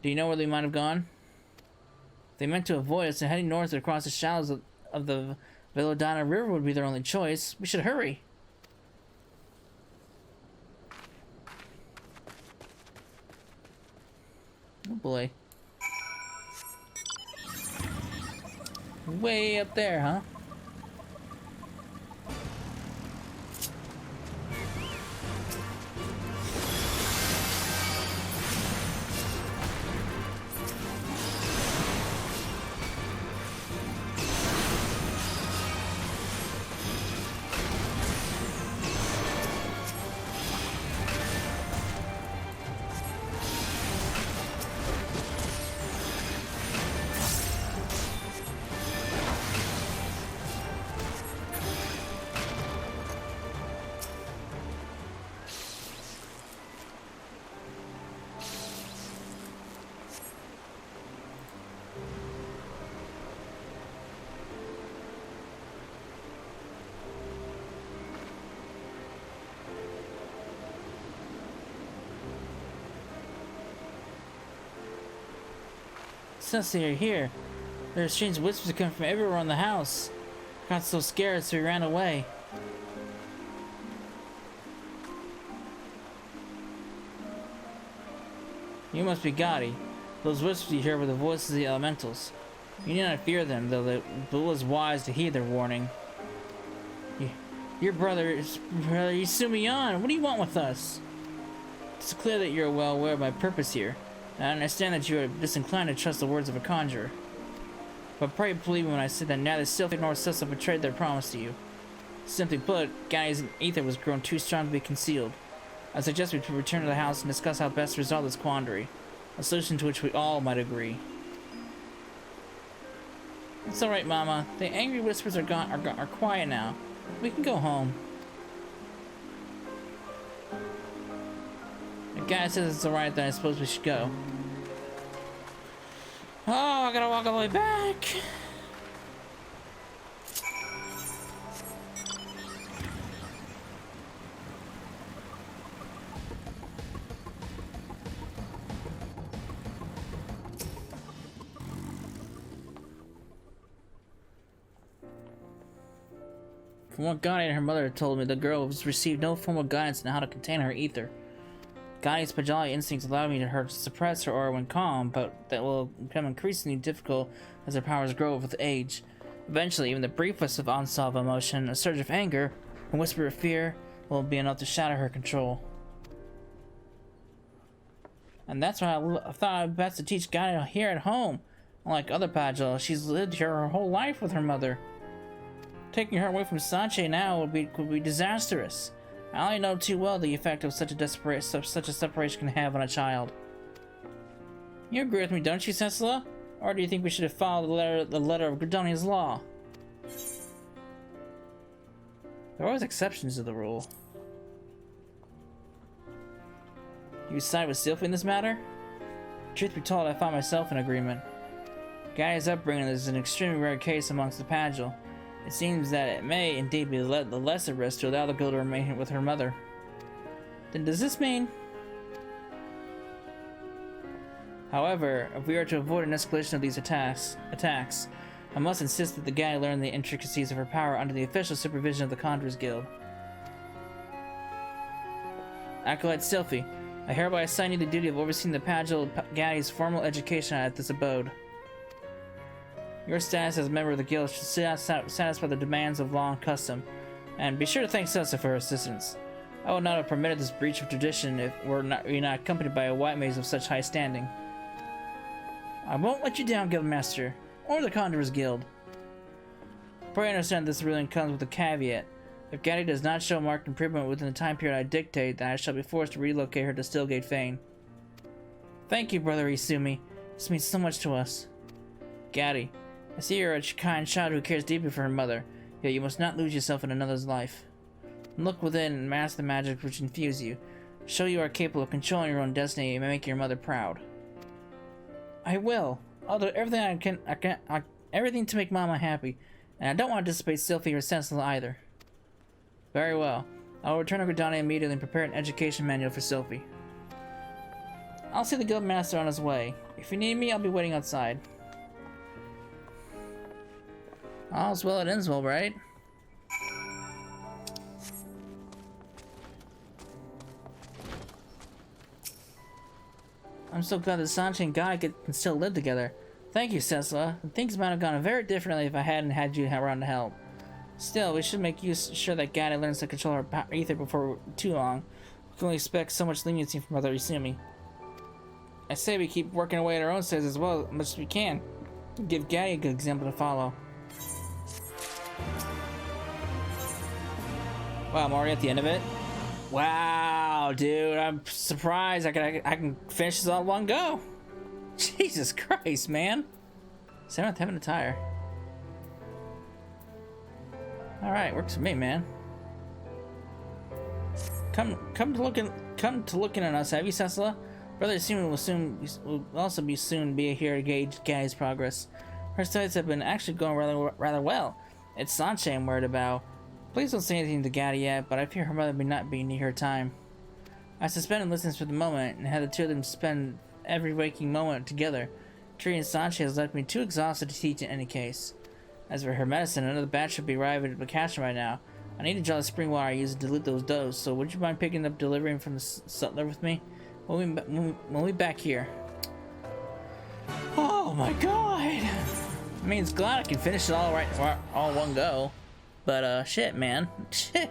Do you know where they might have gone? If they meant to avoid us, and heading north across the shallows of the Velodana River would be their only choice. We should hurry. Oh boy. Way up there, huh? Since you're here, there are strange whispers coming from everywhere in the house. I got so scared, so we ran away. You must be Gotti. Those whispers you hear were the voices of the elementals. You need not fear them, though it was wise to heed their warning. Your brother Yusumiyan, what do you want with us? It's clear that you're well aware of my purpose here. I understand that you are disinclined to trust the words of a conjurer. But pray believe me when I say that neither Sylphie nor Cecil betrayed their promise to you. Simply put, Gaia's Aether was grown too strong to be concealed. I suggest we return to the house and discuss how best to resolve this quandary. A solution to which we all might agree. It's alright, Mama. The angry whispers are quiet now. We can go home. If Gaia says it's alright, then I suppose we should go. Oh, I gotta walk all the way back. From what Gaia and her mother told me, the girl has received no formal guidance on how to contain her ether. Gaia's Pajali instincts allow me to her to suppress her aura when calm, but that will become increasingly difficult as her powers grow with age. Eventually, even the briefest of onslaught of emotion, a surge of anger, a whisper of fear, will be enough to shatter her control. And that's why I thought I'd best to teach Gaia here at home. Unlike other Pajal, she's lived here her whole life with her mother. Taking her away from Sanche now would be disastrous. I only know too well the effect of such a separation can have on a child. You agree with me, don't you, Cecila? Or do you think we should have followed the letter of Gridonia's law? There are always exceptions to the rule. You side with Sylphie in this matter? Truth be told, I find myself in agreement. Gaia's upbringing is an extremely rare case amongst the Pajal. It seems that it may indeed be the lesser risk to allow the girl to remain with her mother. Then does this mean... However, if we are to avoid an escalation of these attacks, I must insist that the Gaia learn the intricacies of her power under the official supervision of the Conjurers Guild. Acolyte Sylphie, I hereby assign you the duty of overseeing the Pajal Gaia's formal education at this abode. Your status as a member of the guild should satisfy the demands of law and custom, and be sure to thank Cecil for her assistance. I would not have permitted this breach of tradition if we were not accompanied by a White Mage of such high standing. I won't let you down, Guildmaster, or the Conjurers Guild. Pray understand this ruling comes with a caveat. If Gaia does not show marked improvement within the time period I dictate, then I shall be forced to relocate her to Stillgate Fane. Thank you, Brother Isumi. This means so much to us. Gatti, I see you're a kind child who cares deeply for her mother, yet you must not lose yourself in another's life. Look within and master the magic which infuse you. Show you are capable of controlling your own destiny and make your mother proud. I will. I'll do everything everything to make Mama happy, and I don't want to dissipate Sylphie or Cecil either. Very well. I will return to Gridania immediately and prepare an education manual for Sophie. I'll see the guild master on his way. If you need me, I'll be waiting outside. All's well that ends well, right? I'm so glad that Sanchi and Guy can still live together. Thank you, Cecila. Things might have gone very differently if I hadn't had you around to help. Still, we should make sure that Guy learns to control her Aether before too long. We can only expect so much leniency from Mother Isumi. I say we keep working away at our own sides as well as much as we can. Give Gaddy a good example to follow. Wow, I'm already at the end of it? Wow, dude, I'm surprised I can finish this all in one go. Jesus Christ, man. 7th heaven to tire. Alright, works for me, man. Come to looking at us, have you, Cecila? Brother Simon will also soon be here to gauge Gaddy's progress. Her studies have been actually going rather well. It's Sanche I'm worried about. Please don't say anything to Gaddy yet, but I fear her mother may not be near her time. I suspended listeners for the moment and had the two of them spend every waking moment together. Treating Sanche has left me too exhausted to teach in any case. As for her medicine, another batch should be arriving at the castle right now. I need to draw the spring water I use to dilute those doughs, so would you mind picking up delivering from the sutler with me? We'll be back here. Oh my god! I mean, it's glad I can finish it all one go. But, shit, man. Shit.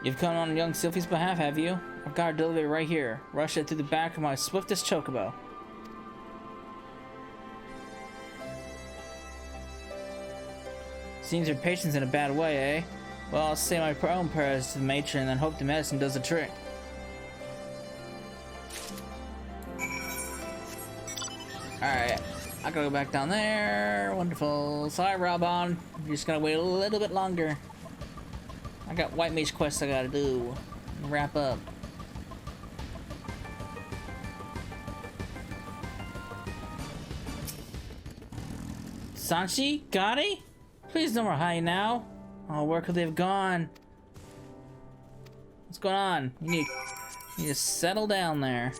You've come on young Sylphie's behalf, have you? I've got her delivery right here. Rush it through the back of my swiftest chocobo. Seems your patient's in a bad way, eh? Well, I'll say my own prayers to the matron and then hope the medicine does the trick. Alright, I gotta go back down there. Wonderful. Sorry, Robon. You're just gonna wait a little bit longer. I got White Mage quests I gotta do. Wrap up. Sanchi? Gotti? Please no more hiding now. Oh, where could they have gone? What's going on? You need to settle down there.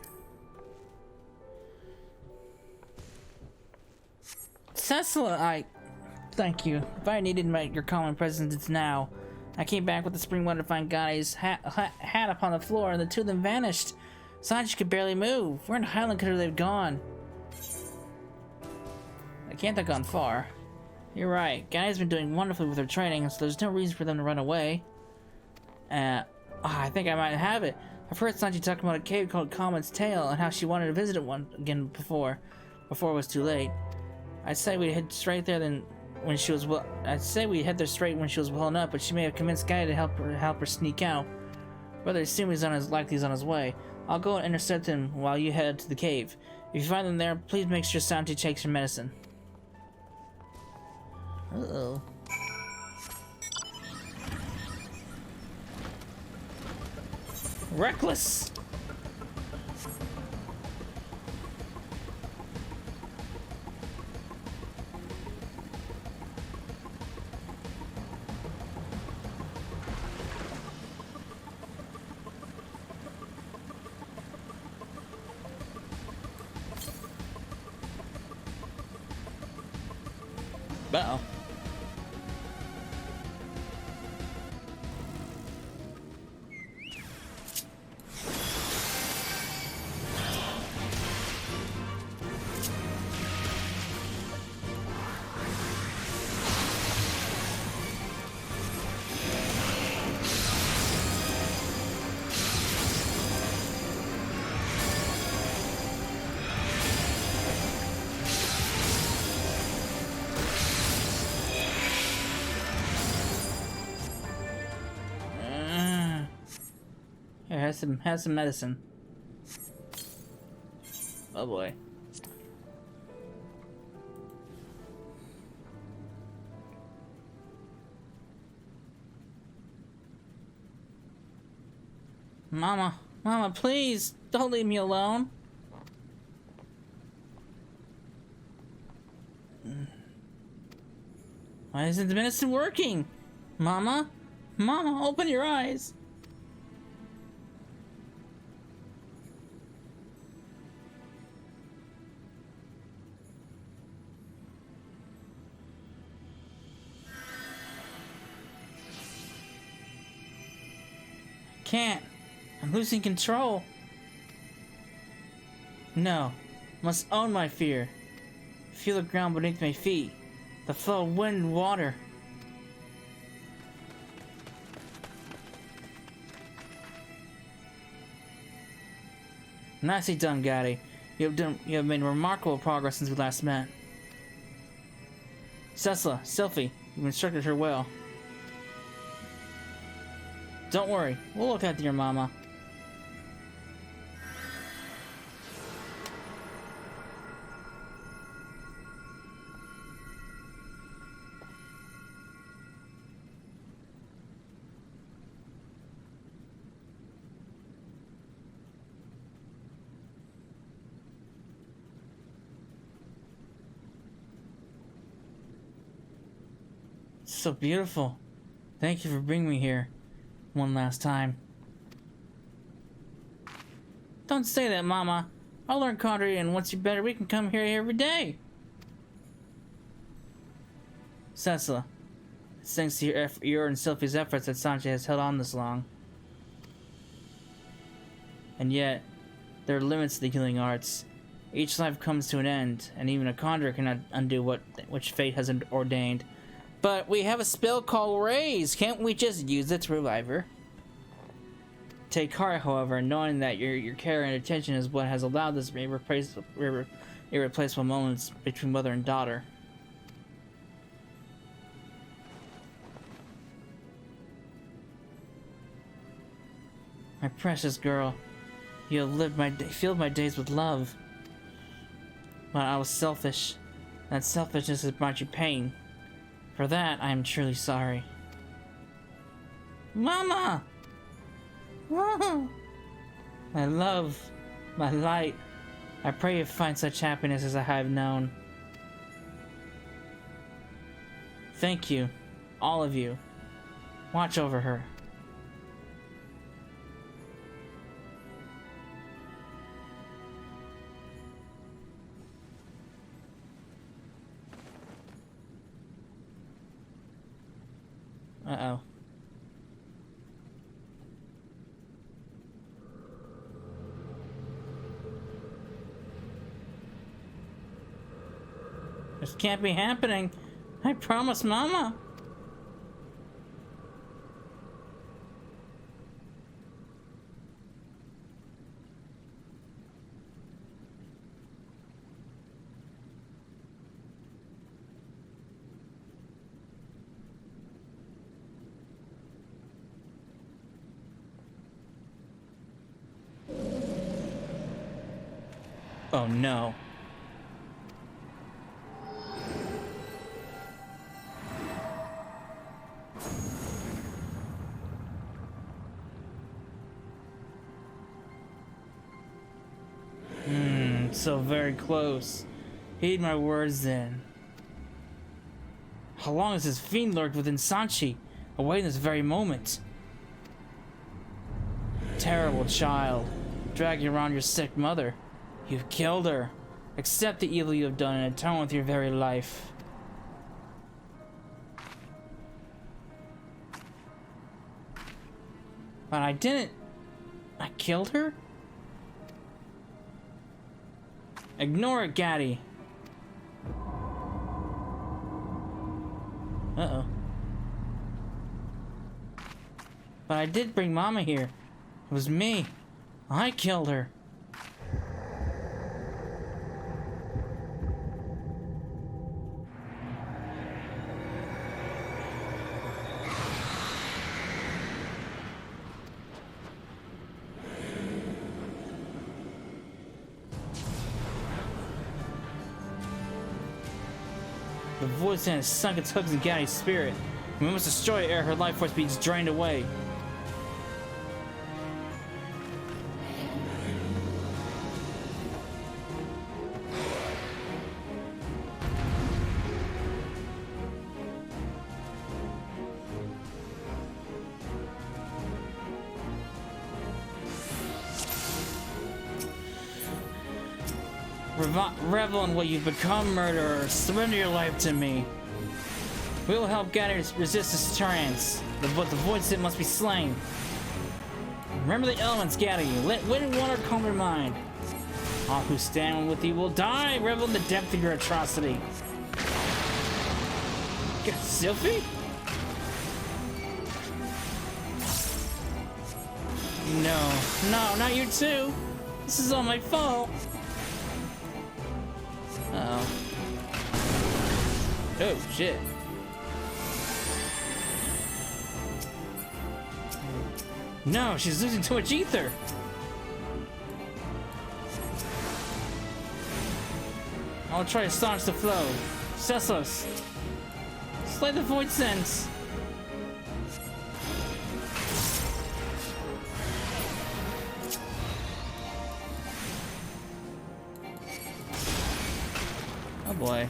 Cecila, thank you. If I needed your common presence, it's now. I came back with the spring water to find Gotti's hat upon the floor, and the two of them vanished. Sanchi could barely move. Where in Highland could they've gone? They can't have gone far. You're right. Gotti's been doing wonderfully with her training, so there's no reason for them to run away. I think I might have it. I've heard Sanchi talk about a cave called Comet's Tail and how she wanted to visit it again before it was too late. I'd say we head straight there when she was well enough, but she may have convinced Guy to help her sneak out. Brother Assume he's on his way. I'll go and intercept him while you head to the cave. If you find them there, please make sure Sanchi takes your medicine. Uh-oh. Reckless! Uh-oh. Here, have some medicine. Oh boy. Mama, please, don't leave me alone. Why isn't the medicine working? Mama? Mama, open your eyes. Can't. I'm losing control. No. Must own my fear. Feel the ground beneath my feet. The flow of wind and water. Nicely done, Gaddy. You have made remarkable progress since we last met. Cecila, Sylphie, you've instructed her well. Don't worry, we'll look after your mama. So beautiful. Thank you for bringing me here one last time. Don't say that, Mama. I'll learn Conjuring, and once you're better, we can come here every day. Cecila, it's thanks to your and Sylphie's efforts that Sanche has held on this long. And yet, there are limits to the healing arts. Each life comes to an end, and even a conjurer cannot undo which fate has ordained. But we have a spell called Raise. Can't we just use it to revive her? Take heart, however, knowing that your care and attention is what has allowed this irreplaceable moments between mother and daughter. My precious girl, you have filled my days with love. But I was selfish. That selfishness has brought you pain. For that, I am truly sorry. Mama! Mama! My love, my light. I pray you find such happiness as I have known. Thank you, all of you. Watch over her. Uh-oh. This can't be happening. I promise, Mama. Oh no. So very close. Heed my words then. How long has this fiend lurked within Sanche, awaiting this very moment? Terrible child, dragging around your sick mother. You've killed her. Accept the evil you have done and atone with your very life. But I didn't. I killed her? Ignore it, Gaddy. Uh-oh. But I did bring Mama here. It was me. I killed her. The void sand has sunk its hooks in Gaddy's spirit. We must destroy it ere her life force be drained away. Revel in what you've become, murderer. Surrender your life to me. We will help Gatter resist this trance. But the Void Sin must be slain. Remember the elements, Gatter. Let wind and water calm your mind. All who stand with you will die. Revel in the depth of your atrocity. Sylphie? No, not you too. This is all my fault. Uh-oh. Oh, shit. No, she's losing too much ether. I'll try to staunch the flow. Cessus. Slay the Void Sense. Oh boy.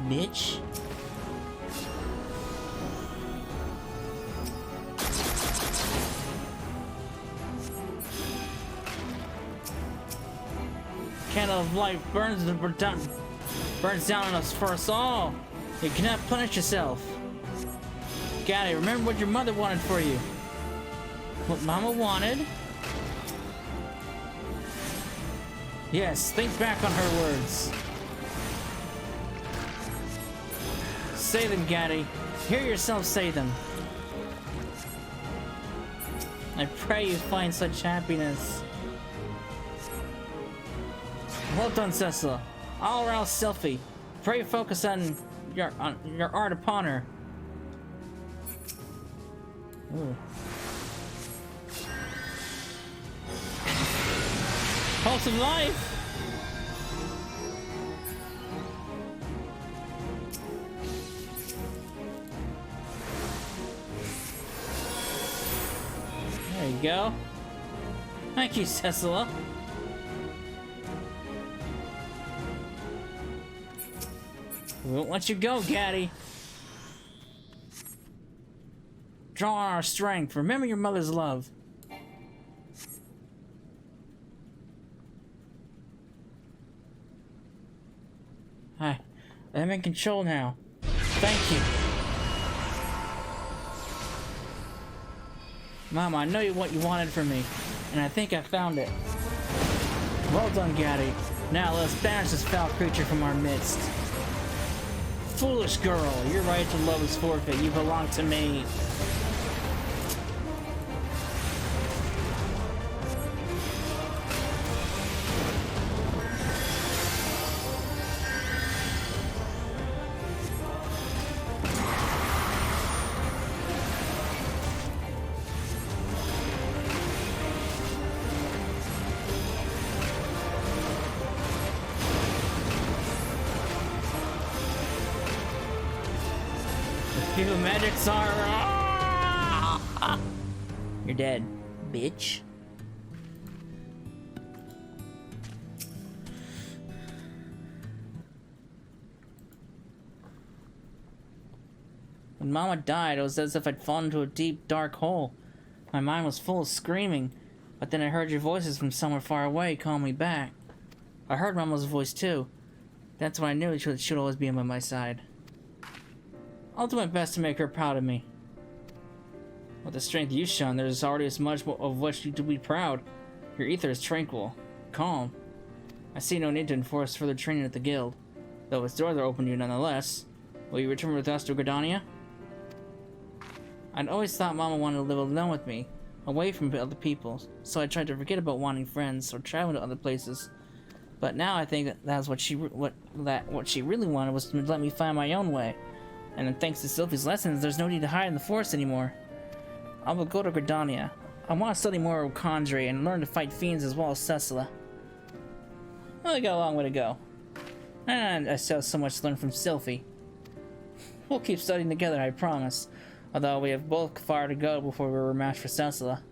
Bitch. Candle of life burns down on us for us all. You cannot punish yourself. Got it. Remember what your mother wanted for you. What Mama wanted. Yes, think back on her words. Say them, Gaddy. Hear yourself say them. I pray you find such happiness. Well done, Cecil. All around Sylphie. Pray focus on your art upon her. Ooh. Pulse of life. There you go. Thank you, Cecil. We won't let you go, Gaddy. Draw on our strength. Remember your mother's love. Hi. I'm in control now. Thank you. Mama, I know what you wanted from me, and I think I found it. Well done, Gaddy. Now let's banish this foul creature from our midst. Foolish girl, your right to love is forfeit. You belong to me. You magics are. You're dead, bitch. When Mama died, it was as if I'd fallen into a deep, dark hole. My mind was full of screaming, but then I heard your voices from somewhere far away calling me back. I heard Mama's voice too. That's when I knew she'd always be by my side. I'll do my best to make her proud of me. With the strength you've shown, there's already as much of which you to be proud. Your ether is tranquil, calm. I see no need to enforce further training at the guild, though its doors are open to you nonetheless. Will you return with us to Gridania? I'd always thought Mama wanted to live alone with me, away from other people, so I tried to forget about wanting friends or traveling to other places. But now I think that what she really wanted was to let me find my own way. And thanks to Sylvie's lessons, there's no need to hide in the forest anymore. I will go to Gridania. I want to study more of Condre and learn to fight fiends as well as Cecilla. Well, I got a long way to go. And I still have so much to learn from Sylvie. We'll keep studying together, I promise. Although we have both far to go before we're matched for Cecilla.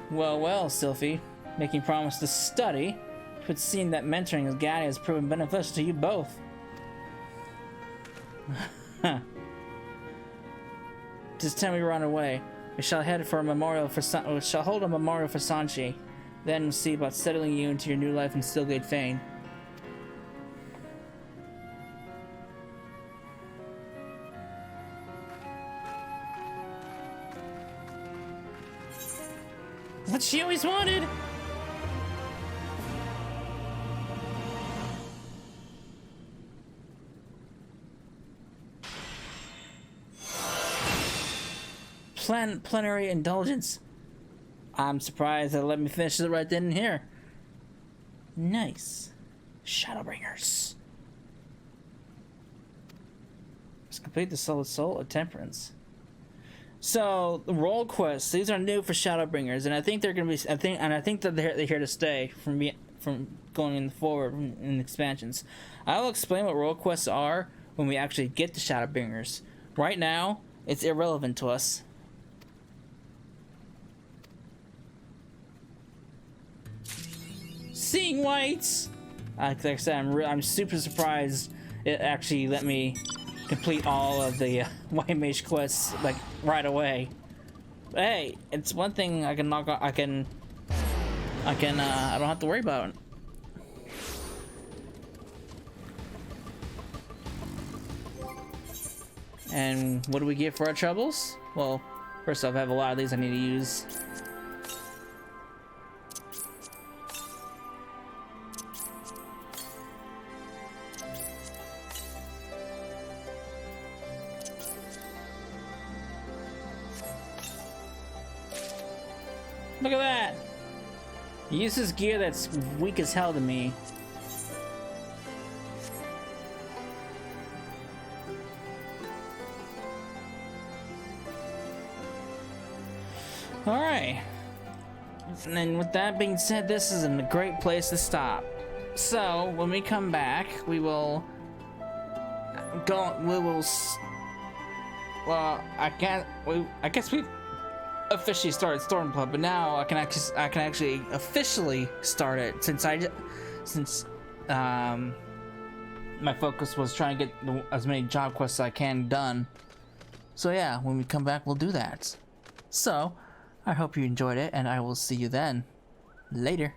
Well, well, Sylvie. Making promise to study. It would seem that mentoring as Gaia has proven beneficial to you both. Tis time we run away. We shall head for a memorial for we shall hold a memorial for Sanchi. Then we'll see about settling you into your new life in Stillgate Fane. What she always wanted! Plenary indulgence. I'm surprised they let me finish it right then and here. Nice. Shadowbringers. Let's complete the Solid Soul of Temperance. So the role quests, these are new for Shadowbringers, and I think they're gonna be. I think that they're here to stay from going in forward in expansions. I will explain what role quests are when we actually get to Shadowbringers. Right now, it's irrelevant to us. Seeing whites. Like I said, I'm super surprised it actually let me complete all of the White Mage quests like right away. But hey, it's one thing I can knock out. I don't have to worry about it. And what do we get for our troubles? Well, first off, I have a lot of these I need to use. Look at that! Use this gear that's weak as hell to me. Alright. And then with that being said, this is a great place to stop. So, when we come back, we will well, I guess we've officially started Stormblood, but now I can actually officially start it since my focus was trying to get as many job quests as I can done. So yeah, when we come back, we'll do that. So I hope you enjoyed it, and I will see you then. Later.